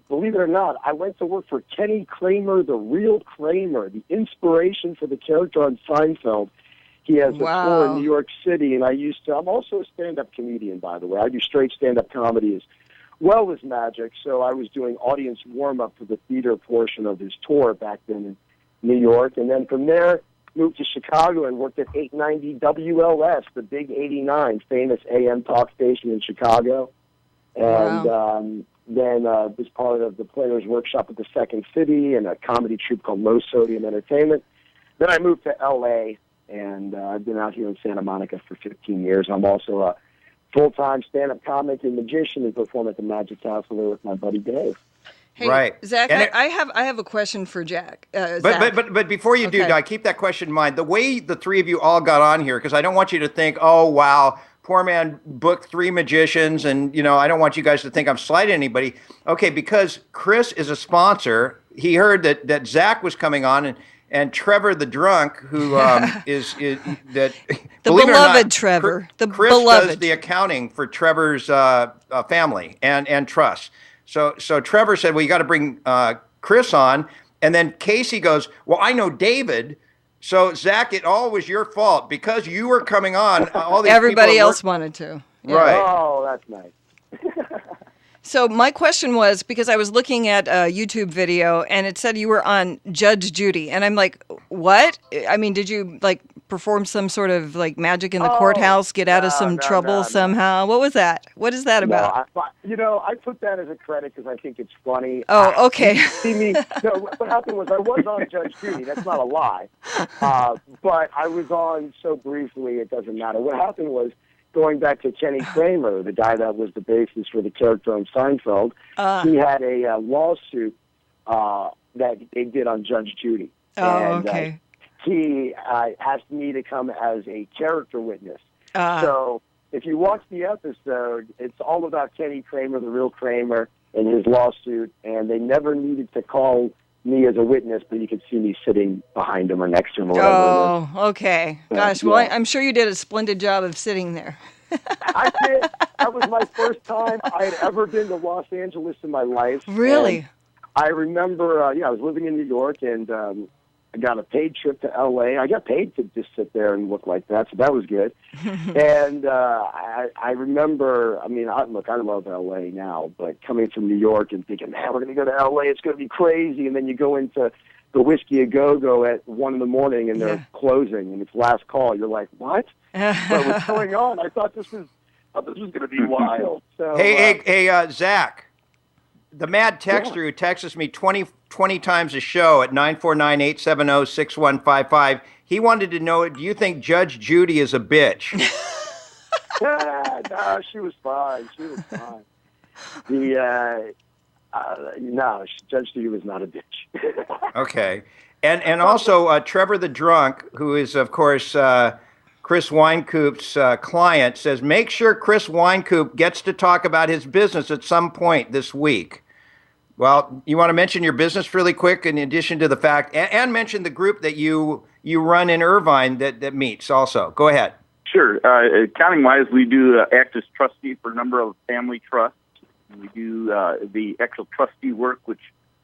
believe it or not, I went to work for Kenny Kramer, the real Kramer, the inspiration for the character on Seinfeld. He has a tour in New York City, and I'm also a stand-up comedian, by the way. I do straight stand-up comedy as well as magic, so I was doing audience warm-up for the theater portion of his tour back then in New York. And then from there, moved to Chicago and worked at 890 WLS, the Big 89, famous AM talk station in Chicago. And then was part of the Players Workshop at the Second City and a comedy troupe called Low Sodium Entertainment. Then I moved to L.A., and I've been out here in Santa Monica for 15 years. I'm also a full-time stand-up comic and magician and perform at the Magic Castle there with my buddy Dave. Hey, right. Zach, I have a question for Jack. But before you do, keep that question in mind. The way the 3 of you all got on here, because I don't want you to think, oh, wow, Poorman booked 3 magicians, and I don't want you guys to think I'm slighting anybody. Okay, because Chris is a sponsor, he heard that Zach was coming on, and Trevor the drunk, who is that the beloved Trevor, the Chris beloved does the accounting for Trevor's family and trust. So Trevor said, well, you got to bring Chris on, and then Casey goes, well, I know David. So, Zach, it all was your fault because you were coming on. All these everybody else wanted to. Yeah. Right. Oh, that's nice. So my question was, because I was looking at a YouTube video and it said you were on Judge Judy, and I'm like, what? I mean, did you like perform some sort of like magic in the courthouse, get out of some trouble somehow? What was that? What is that about? I put that as a credit because I think it's funny. Oh, okay. See me? No, what happened was I was on Judge Judy. That's not a lie. But I was on so briefly, it doesn't matter. What happened was, going back to Kenny Kramer, the guy that was the basis for the character on Seinfeld, he had a lawsuit that they did on Judge Judy. Okay. He asked me to come as a character witness. So if you watch the episode, it's all about Kenny Kramer, the real Kramer, and his lawsuit, and they never needed to call me as a witness, but you could see me sitting behind him or next to him or whatever. Oh, okay. Gosh, well, I'm sure you did a splendid job of sitting there. I did. That was my first time I had ever been to Los Angeles in my life. Really? And I remember, I was living in New York, and I got a paid trip to L.A. I got paid to just sit there and look like that, so that was good. And I remember, I love L.A. now, but coming from New York and thinking, man, we're going to go to L.A., it's going to be crazy, and then you go into the Whiskey A Go-Go at 1 in the morning, and they're closing, and it's last call. You're like, what? What's going on? I thought this was going to be wild. So, Hey, Zach. The mad texter who texts me 20 times a show at 949-870-6155, he wanted to know, do you think Judge Judy is a bitch? No, she was fine. No, Judge Judy was not a bitch. Okay. And also, Trevor the Drunk, who is, of course, Chris Weinkoop's client, says, make sure Chris Weinkoop gets to talk about his business at some point this week. Well, you want to mention your business really quick in addition to the fact, and mention the group that you run in Irvine that meets also. Go ahead. Sure. Accounting-wise, we do act as trustee for a number of family trusts. We do the actual trustee work, which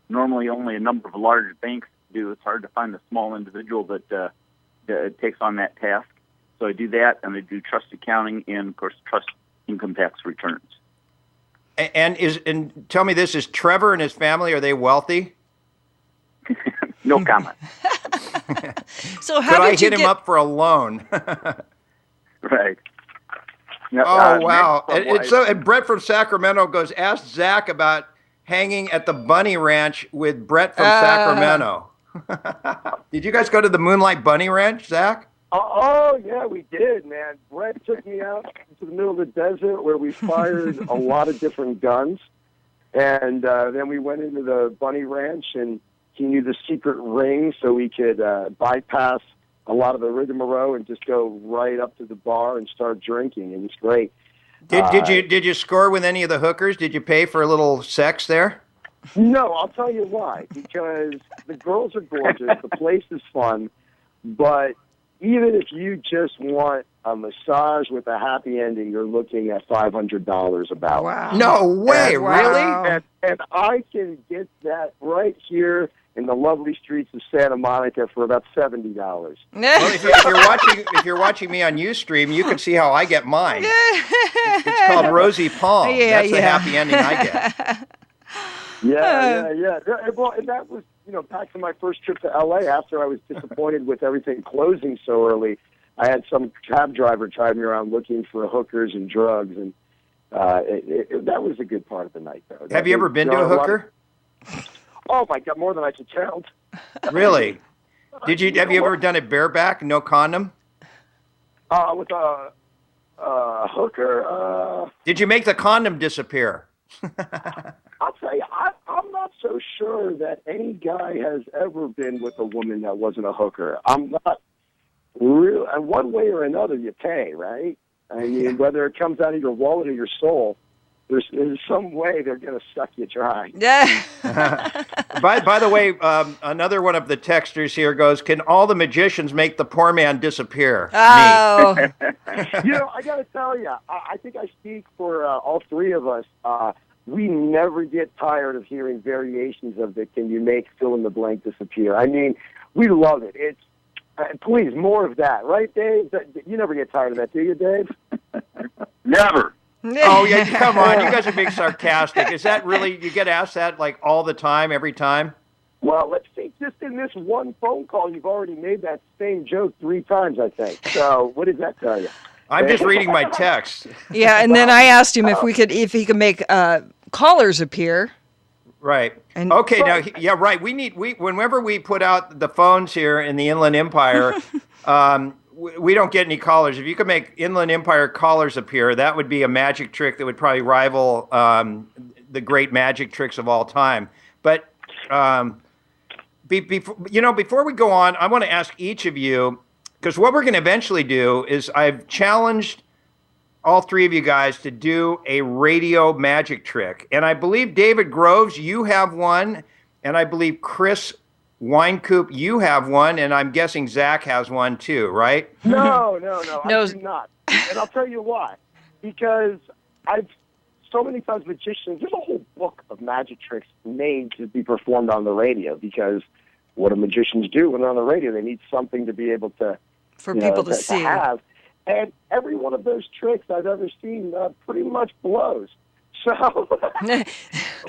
normally only a number of large banks do. It's hard to find a small individual that takes on that task. So I do that, and I do trust accounting and, of course, trust income tax returns. And tell me this, is Trevor and his family, are they wealthy? No comment. So how Could I did you hit him up for a loan? Right. No, wow. And Brett from Sacramento goes, ask Zach about hanging at the Bunny Ranch with Brett from Sacramento. Did you guys go to the Moonlight Bunny Ranch, Zach? Oh, yeah, we did, man. Brett took me out into the middle of the desert where we fired a lot of different guns. And then we went into the Bunny Ranch, and he knew the secret ring so we could bypass a lot of the rigmarole and just go right up to the bar and start drinking. It was great. Did you score with any of the hookers? Did you pay for a little sex there? No, I'll tell you why. Because the girls are gorgeous, the place is fun, but even if you just want a massage with a happy ending, you're looking at $500 about. Wow. No way, really? And I can get that right here in the lovely streets of Santa Monica for about $70. Well, if you're watching me on Ustream, you can see how I get mine. It's called Rosie Palm. That's the happy ending I get. Yeah. Well, and that was, back to my first trip to L.A. after I was disappointed with everything closing so early. I had some cab driver drive me around looking for hookers and drugs, and that was a good part of the night, though. Have you ever been to a hooker? Oh, my God, more than I should count. Really? Have you ever done it bareback, no condom? With a hooker? Did you make the condom disappear? I'll tell you, I'm not so sure that any guy has ever been with a woman that wasn't a hooker. I'm not real. And one way or another, you pay, right? I mean, whether it comes out of your wallet or your soul, there's some way they're going to suck you dry. Yeah. By the way, another one of the texters here goes, can all the magicians make the poor man disappear? Oh. Me. I got to tell you, I think I speak for all three of us. We never get tired of hearing variations of the can you make fill in the blank disappear. I mean, we love it. It's please, more of that. Right, Dave? You never get tired of that, do you, Dave? Never. Oh, yeah, come on. You guys are being sarcastic. Is that really, you get asked that like all the time, every time? Well, let's see. Just in this one phone call, you've already made that same joke 3 times, I think. So what does that tell you? I'm just reading my text. Yeah, and then I asked him if he could make callers appear. Right. And okay. Now, yeah, right. Whenever we put out the phones here in the Inland Empire, we don't get any callers. If you could make Inland Empire callers appear, that would be a magic trick that would probably rival the great magic tricks of all time. But before we go on, I want to ask each of you, because what we're going to eventually do is I've challenged all 3 of you guys to do a radio magic trick. And I believe, David Groves, you have one. And I believe, Chris Winecoop, you have one. And I'm guessing Zach has one too, right? No, I do not. And I'll tell you why. Because so many times magicians, there's a whole book of magic tricks made to be performed on the radio, because what do magicians do when they're on the radio? They need something to be able to, for people to see. To have. And every one of those tricks I've ever seen pretty much blows. So,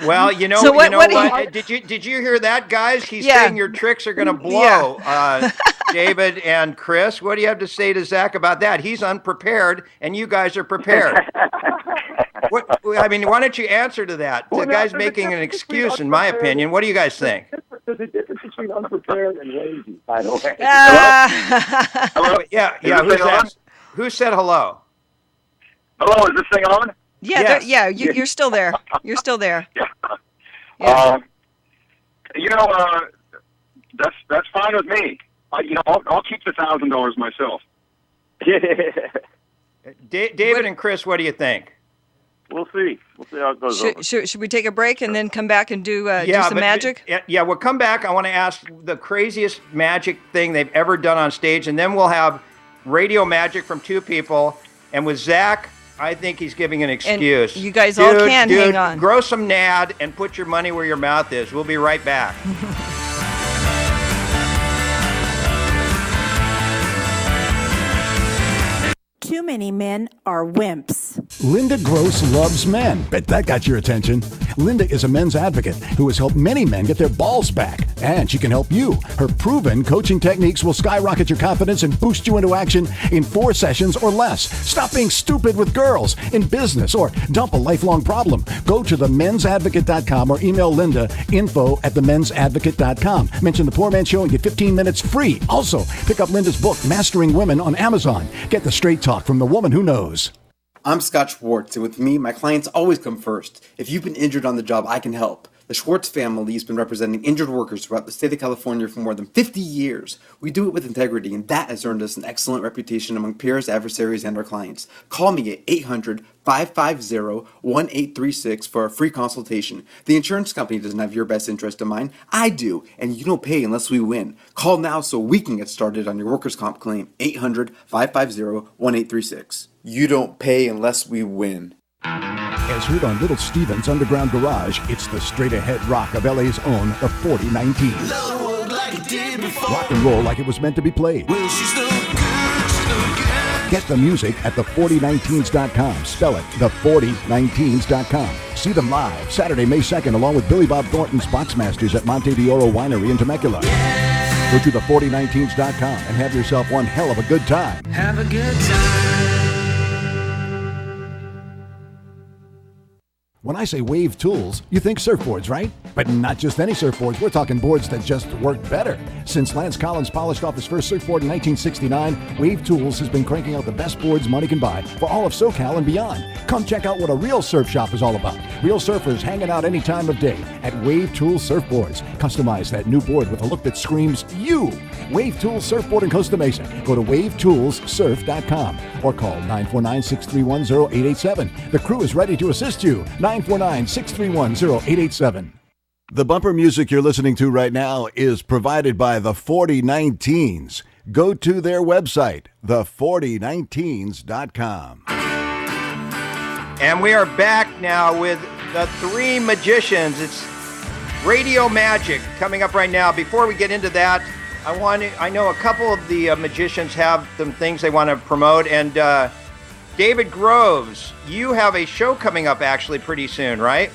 well, you know, what? Did you hear that, guys? He's saying your tricks are going to blow. Yeah. David and Chris, what do you have to say to Zach about that? He's unprepared, and you guys are prepared. Why don't you answer to that? The guy's making an excuse, in my opinion. What do you guys think? There's a difference between unprepared and lazy, by the way. Hello? Yeah. Who said hello? Hello, is this thing on? Yeah, yes. You're still there. You're still there. Yeah. That's fine with me. I'll keep the $1,000 myself. David and Chris, what do you think? We'll see. We'll see how it goes. Should we take a break and then come back and do some magic? Yeah, we'll come back. I want to ask the craziest magic thing they've ever done on stage, and then we'll have radio magic from 2 people. And with Zach, I think he's giving an excuse. And you guys all can hang on. Grow some NAD and put your money where your mouth is. We'll be right back. Too many men are wimps. Linda Gross loves men. Bet that got your attention. Linda is a men's advocate who has helped many men get their balls back. And she can help you. Her proven coaching techniques will skyrocket your confidence and boost you into action in 4 sessions or less. Stop being stupid with girls, in business, or dump a lifelong problem. Go to themensadvocate.com or email Linda info@themensadvocate.com. Mention the Poor Man Show and get 15 minutes free. Also, pick up Linda's book, Mastering Women, on Amazon. Get the straight talk from the woman who knows. I'm Scott Schwartz, and with me, my clients always come first. If you've been injured on the job, I can help. The Schwartz family has been representing injured workers throughout the state of California for more than 50 years. We do it with integrity, and that has earned us an excellent reputation among peers, adversaries, and our clients. Call me at 800-550-1836 for a free consultation. The insurance company doesn't have your best interest in mind. I do, and you don't pay unless we win. Call now so we can get started on your workers' comp claim. 800-550-1836. You don't pay unless we win. As heard on Little Steven's Underground Garage, it's the straight-ahead rock of LA's own, the 4019. Rock and roll like it was meant to be played. Get the music at the4019s.com. Spell it, the4019s.com. See them live Saturday, May 2nd, along with Billy Bob Thornton's Boxmasters at Monte de Oro Winery in Temecula. Go to the4019s.com and have yourself one hell of a good time. Have a good time. When I say Wave Tools, you think surfboards, right? But not just any surfboards. We're talking boards that just work better. Since Lance Collins polished off his first surfboard in 1969, Wave Tools has been cranking out the best boards money can buy for all of SoCal and beyond. Come check out what a real surf shop is all about. Real surfers hanging out any time of day at Wave Tools Surfboards. Customize that new board with a look that screams you. Wave Tools Surfboard in Costa Mesa. Go to wavetoolssurf.com or call 949-631-0887. The crew is ready to assist you. 949-631-0887. The bumper music you're listening to right now is provided by the 4019s. Go to their website, the4019s.com. And we are back now with the 3 magicians. It's Radio Magic coming up right now. Before we get into that, I know a couple of the magicians have some things they want to promote, and David Groves, you have a show coming up actually pretty soon, right?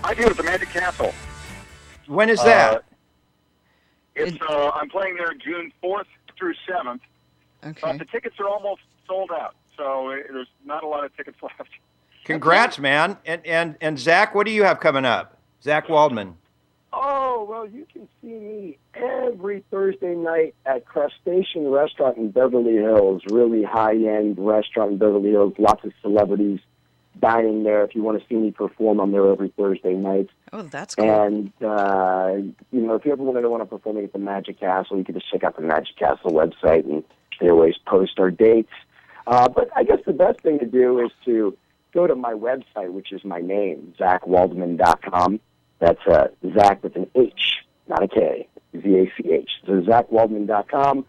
I do at the Magic Castle. When is that? I'm playing there June 4th through 7th. Okay. But the tickets are almost sold out, so there's not a lot of tickets left. Congrats, man. And Zach, what do you have coming up? Zach Waldman. Oh, well, you can see me every Thursday night at Crustacean Restaurant in Beverly Hills. Really high-end restaurant in Beverly Hills. Lots of celebrities dining there. If you want to see me perform, I'm there every Thursday night. Oh, that's cool. And, if you ever want to perform at the Magic Castle, you can just check out the Magic Castle website, and they always post our dates. But I guess the best thing to do is to go to my website, which is my name, ZachWaldman.com. That's Zach with an H, not a K, Z-A-C-H. So ZachWaldman.com.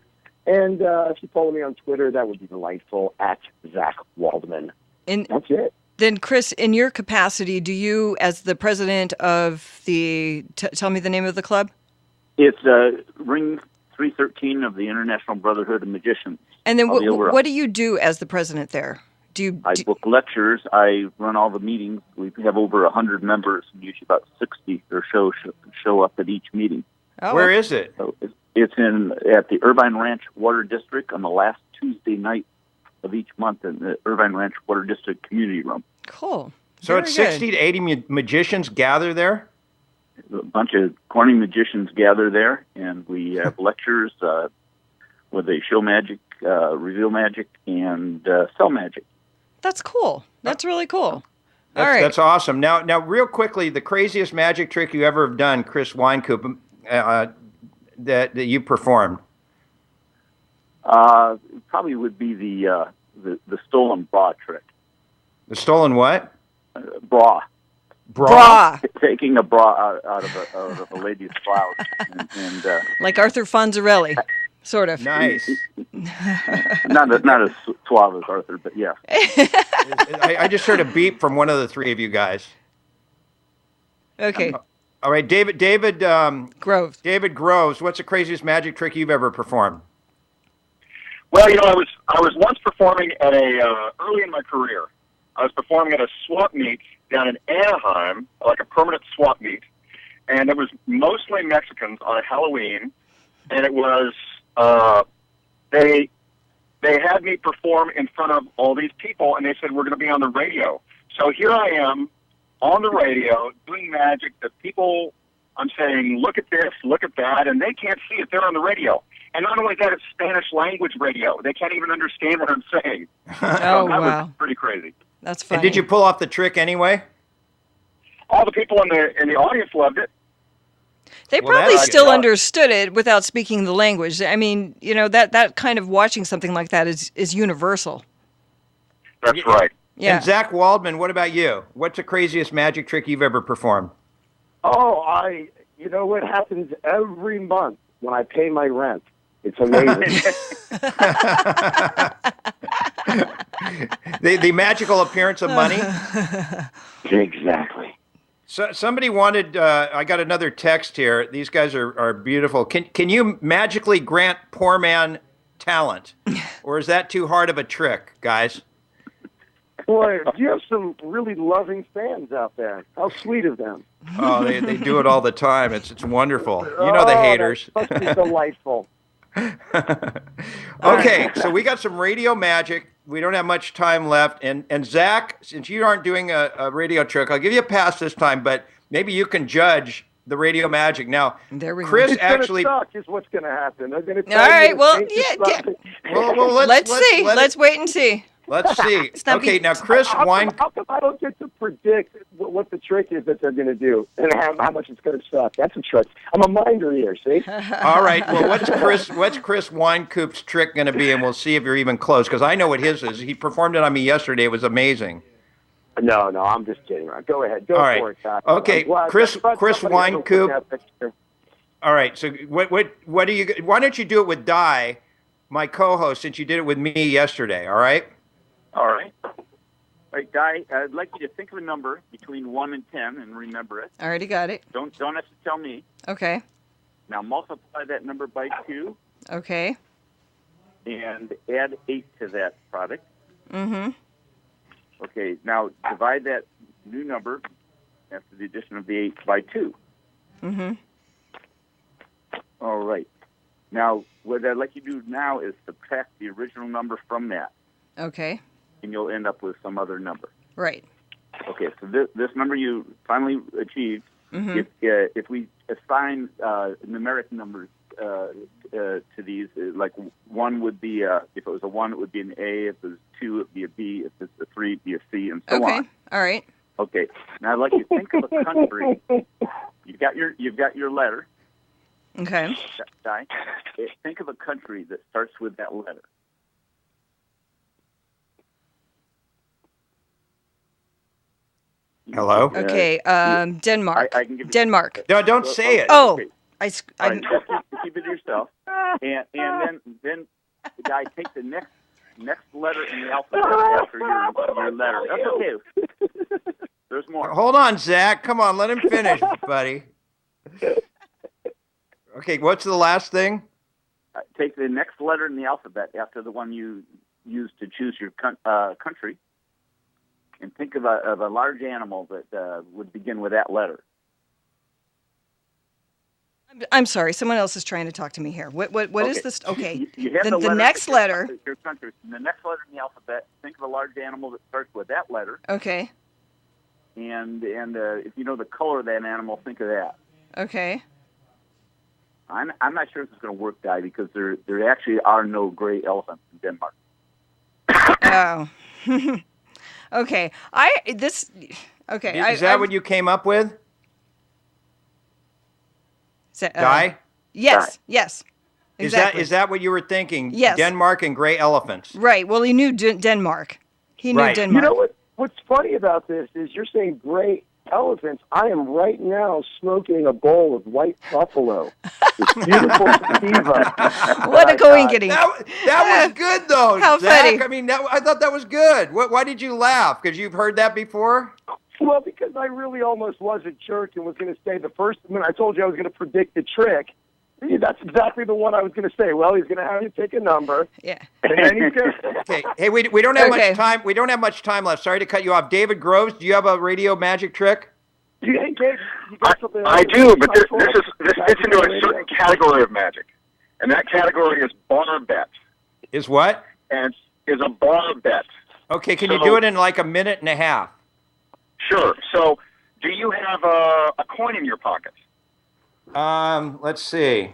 And if you follow me on Twitter, that would be delightful, at Zach Waldman. And that's it. Then, Chris, in your capacity, do you, as the president of tell me the name of the club? It's Ring 313 of the International Brotherhood of Magicians. And then what do you do as the president there? I book lectures. I run all the meetings. We have over 100 members, and usually about 60 or show up at each meeting. Oh. Where is it? So it's at the Irvine Ranch Water District on the last Tuesday night of each month in the Irvine Ranch Water District Community Room. Cool. So it's 60 to 80 magicians gather there? A bunch of corny magicians gather there, and we have lectures where they show magic, reveal magic, and sell magic. That's cool. That's really cool. All That's, right. That's awesome. Now, real quickly, the craziest magic trick you ever have done, Chris Weinkoop, that you performed? Probably would be the stolen bra trick. The stolen what? Bra. Bra. Taking a bra out of a lady's blouse. and like Arthur Fonzarelli, sort of. Nice. not as suave as Arthur, but yeah. I just heard a beep from one of the three of you guys. Okay. All right, David Groves. David Groves, what's the craziest magic trick you've ever performed? Well, I was once performing at early in my career. I was performing at a swap meet down in Anaheim, like a permanent swap meet, and it was mostly Mexicans on Halloween, and it was they had me perform in front of all these people, and they said, we're going to be on the radio. So here I am on the radio doing magic that people, I'm saying, look at this, look at that, and they can't see it. They're on the radio. And not only that, it's Spanish language radio. They can't even understand what I'm saying. Oh, that wow. was pretty crazy. That's funny. And did you pull off the trick anyway? All the people in the audience loved it. They probably still understood it without speaking the language. I mean, that kind of watching something like that is universal. That's right. Yeah. And Zach Waldman, what about you? What's the craziest magic trick you've ever performed? Oh, what happens every month when I pay my rent? It's amazing. The magical appearance of money? Exactly. So somebody wanted, I got another text here. These guys are beautiful. Can you magically grant Poorman talent? Or is that too hard of a trick, guys? Boy, you have some really loving fans out there. How sweet of them. Oh, they do it all the time. It's wonderful. You know the haters. That must be delightful. Okay, so we got some radio magic. We don't have much time left. And Zach, since you aren't doing a radio trick, I'll give you a pass this time, but maybe you can judge the radio magic. Now, there we go. Chris it's actually... It's going to suck is what's going to happen. They're going to all right, well, yeah. Well, let's see. Let's wait and see. Let's see. Okay, now Chris How come I don't get to predict what the trick is that they're going to do and how much it's going to suck? That's a trick. I'm a mind reader, see? All right. Well, what's Chris Weinkoop's trick going to be, and we'll see if you're even close, because I know what his is. He performed it on me yesterday. It was amazing. No, I'm just kidding. Go ahead. Go all right. for it, Doc. Okay, Chris Weinkoop. All right. So what do you? Why don't you do it with Di, my co-host, since you did it with me yesterday? All right. All right. All right, Di, I'd like you to think of a number between 1 and 10 and remember it. I already got it. Don't have to tell me. Okay. Now multiply that number by 2. Okay. And add 8 to that product. Mm-hmm. Okay, now divide that new number after the addition of the 8 by 2. Mm-hmm. All right. Now, what I'd like you to do now is subtract the original number from that. Okay. And you'll end up with some other number. Right. Okay, so this number you finally achieved, Mm-hmm. if we assign numeric numbers to these, like 1 would be, if it was a 1, it would be an A. If it was 2, it would be a B. If it's a 3, it would be a C, and so on. Okay. All right. Okay. Now I'd like you to think of a country. You've got your letter. Okay. Di. Think of a country that starts with that letter. Hello? Okay. Denmark. I can give you, Denmark. No, don't say it. Oh, Okay. I All right, just keep it to yourself. And then the guy take the next letter in the alphabet after your letter. That's okay. There's more. Hold on, Zach. Come on, let him finish, buddy. Okay, what's the last thing? Take the next letter in the alphabet after the one you used to choose your country, and think of a large animal that would begin with that letter. I'm sorry. Someone else is trying to talk to me here. What is this? Okay. You have the next letter. Your country. The next letter in the alphabet. Think of a large animal that starts with that letter. Okay. And if you know the color of that animal, think of that. Okay. I'm not sure if it's going to work, Di, because there actually are no gray elephants in Denmark. Oh. Okay. Okay. Is that what you came up with? Di? Yes. Yes. Exactly. Is that what you were thinking? Yes. Denmark and gray elephants. Right. Well, he knew Denmark. He knew Right. Denmark. You know what's funny about this is you're saying gray elephants. I am right now smoking a bowl of white buffalo. This beautiful sativa. What a coincidence. That was good, though, How Zach. funny. I mean, I thought that was good. Why did you laugh? Because you've heard that before? Well, because I really almost was a jerk and was going to say the first when I told you I was going to predict the trick. That's exactly the one I was going to say. Well, he's going to have you pick a number. Yeah. And then he's going to... Okay. Hey, we don't have much time. We don't have much time left. Sorry to cut you off. David Groves, do you have a radio magic trick? I do, but this fits into a certain category of magic, and that category is bar bet. Is what? And is a bar bet. Okay, can you do it in like a minute and a half? Sure. So, do you have a coin in your pocket? Let's see.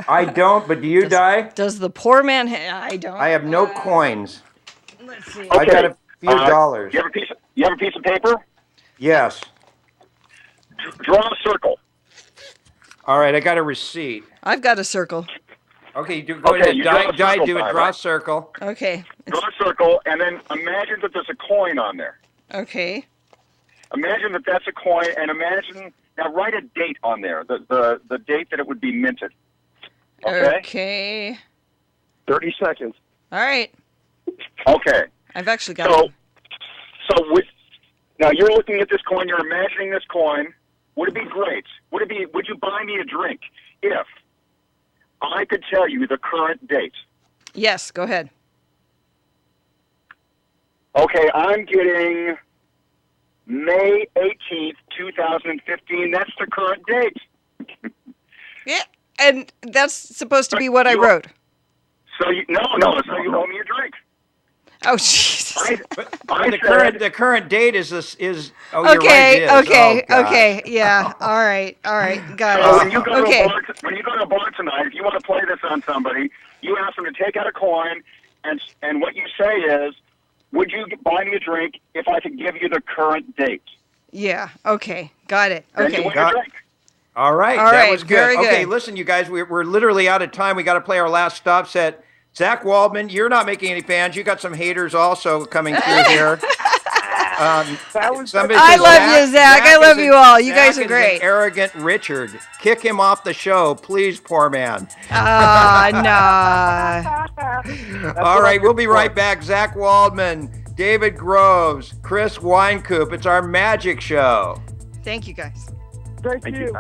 I don't, but do you, Di? Does the poor man? I don't. I have no coins. Let's see. I got a few dollars. You have a piece of paper? Yes. Draw a circle. All right, I got a receipt. I've got a circle. Okay, go ahead. Di, do it. Draw a circle. Okay. Draw a circle, and then imagine that there's a coin on there. Okay. Imagine that that's a coin, and now write a date on there, the date that it would be minted. Okay. 30 seconds. All right. Okay. I've actually got it. Now you're looking at this coin, you're imagining this coin. Would it be great? Would you buy me a drink if I could tell you the current date? Yes, go ahead. Okay, I'm getting May 18th, 2015. That's the current date. Yeah, and that's supposed to be what I wrote. So you owe me a drink. Oh, Jesus. The current date is this is. Oh, okay, you're right. Okay, oh, okay, yeah. All right, got it. So when you go to a bar tonight, if you want to play this on somebody, you ask them to take out a coin, and what you say is, would you buy me a drink if I could give you the current date? Yeah, okay, got it. Then Okay. you win a drink. All right, All that right, was good. very good. Okay, listen, you guys, we're literally out of time. We got to play our last stop set. Zach Waldman, you're not making any fans. You got some haters also coming through here. I love you, Zach. I love you all. You guys are great. An arrogant Richard. Kick him off the show, please, poor man. Nah. All right, we'll be right back. Zach Waldman, David Groves, Chris Weinkoop. It's our magic show. Thank you, guys. Thank you.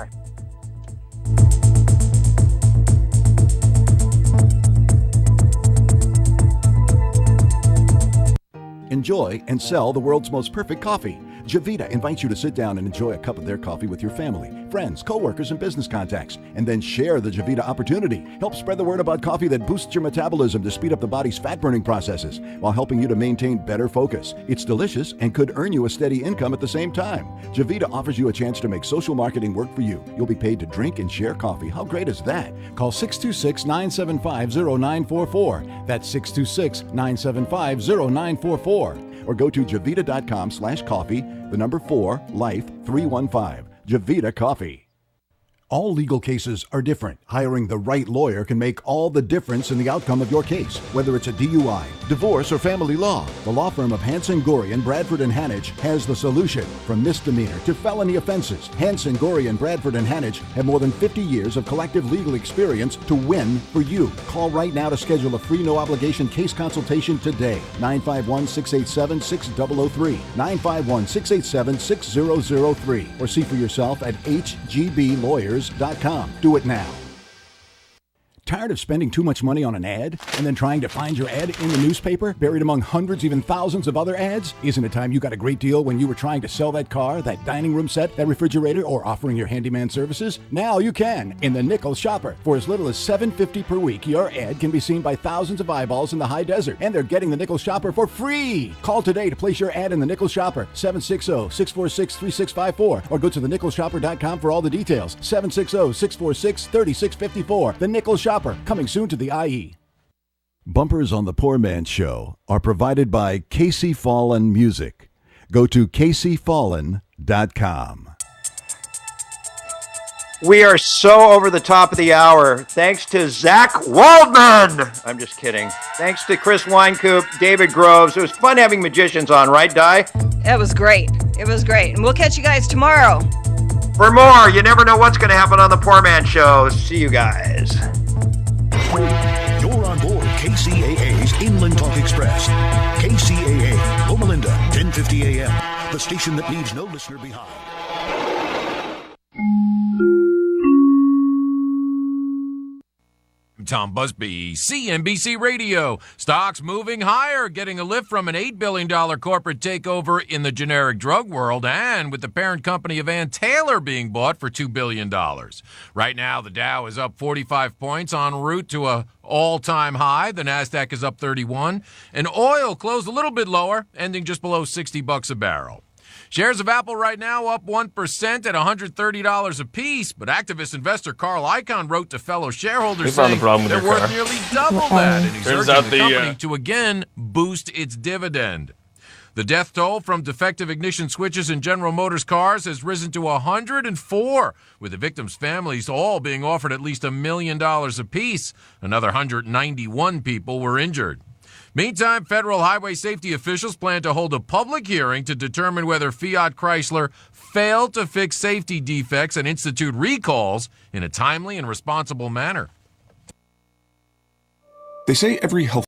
enjoy, and sell the world's most perfect coffee. Javita invites you to sit down and enjoy a cup of their coffee with your family, friends, coworkers, and business contacts, and then share the Javita opportunity. Help spread the word about coffee that boosts your metabolism to speed up the body's fat-burning processes while helping you to maintain better focus. It's delicious and could earn you a steady income at the same time. Javita offers you a chance to make social marketing work for you. You'll be paid to drink and share coffee. How great is that? Call 626-975-0944. That's 626-975-0944. Or go to javita.com/coffee, the number 4, life 315. Javita Coffee. All legal cases are different. Hiring the right lawyer can make all the difference in the outcome of your case. Whether it's a DUI, divorce, or family law, the law firm of Hanson, Gorey, and Bradford & Hanich has the solution. From misdemeanor to felony offenses, Hanson, Gorey, and Bradford & Hanich have more than 50 years of collective legal experience to win for you. Call right now to schedule a free no-obligation case consultation today. 951-687-6003, 951-687-6003, or see for yourself at hgblawyers.com. Do it now. Tired of spending too much money on an ad and then trying to find your ad in the newspaper, buried among hundreds, even thousands of other ads? Isn't it time you got a great deal when you were trying to sell that car, that dining room set, that refrigerator, or offering your handyman services? Now you can in the Nickel Shopper. For as little as $7.50 per week, your ad can be seen by thousands of eyeballs in the high desert, and they're getting the Nickel Shopper for free. Call today to place your ad in the Nickel Shopper, 760-646-3654, or go to thenickelshopper.com for all the details. 760-646-3654. The Nickel Shopper. Coming soon to the IE. Bumpers on the Poor Man Show are provided by Kcaa Fallen Music. Go to kcaafallen.com. We are so over the top of the hour. Thanks to Zach Waldman. I'm just kidding. Thanks to Chris Weinkoop, David Groves. It was fun having magicians on, right, Di? It was great. It was great. And we'll catch you guys tomorrow. For more, you never know what's going to happen on the Poor Man Show. See you guys. You're on board KCAA's Inland Talk Express. KCAA, Loma Linda, 1050 AM. The station that leaves no listener behind. Tom Busby, CNBC Radio. Stocks moving higher, getting a lift from an $8 billion corporate takeover in the generic drug world, and with the parent company of Ann Taylor being bought for $2 billion. Right now, the Dow is up 45 points en route to a all-time high. The NASDAQ is up 31, and oil closed a little bit lower, ending just below $60 a barrel. Shares of Apple right now up 1% at $130 apiece, but activist investor Carl Icahn wrote to fellow shareholders saying they're worth nearly double that, and he's urging the company to again boost its dividend. The death toll from defective ignition switches in General Motors cars has risen to 104, with the victims' families all being offered at least $1 million apiece. Another 191 people were injured. Meantime, federal highway safety officials plan to hold a public hearing to determine whether Fiat Chrysler failed to fix safety defects and institute recalls in a timely and responsible manner. They say every health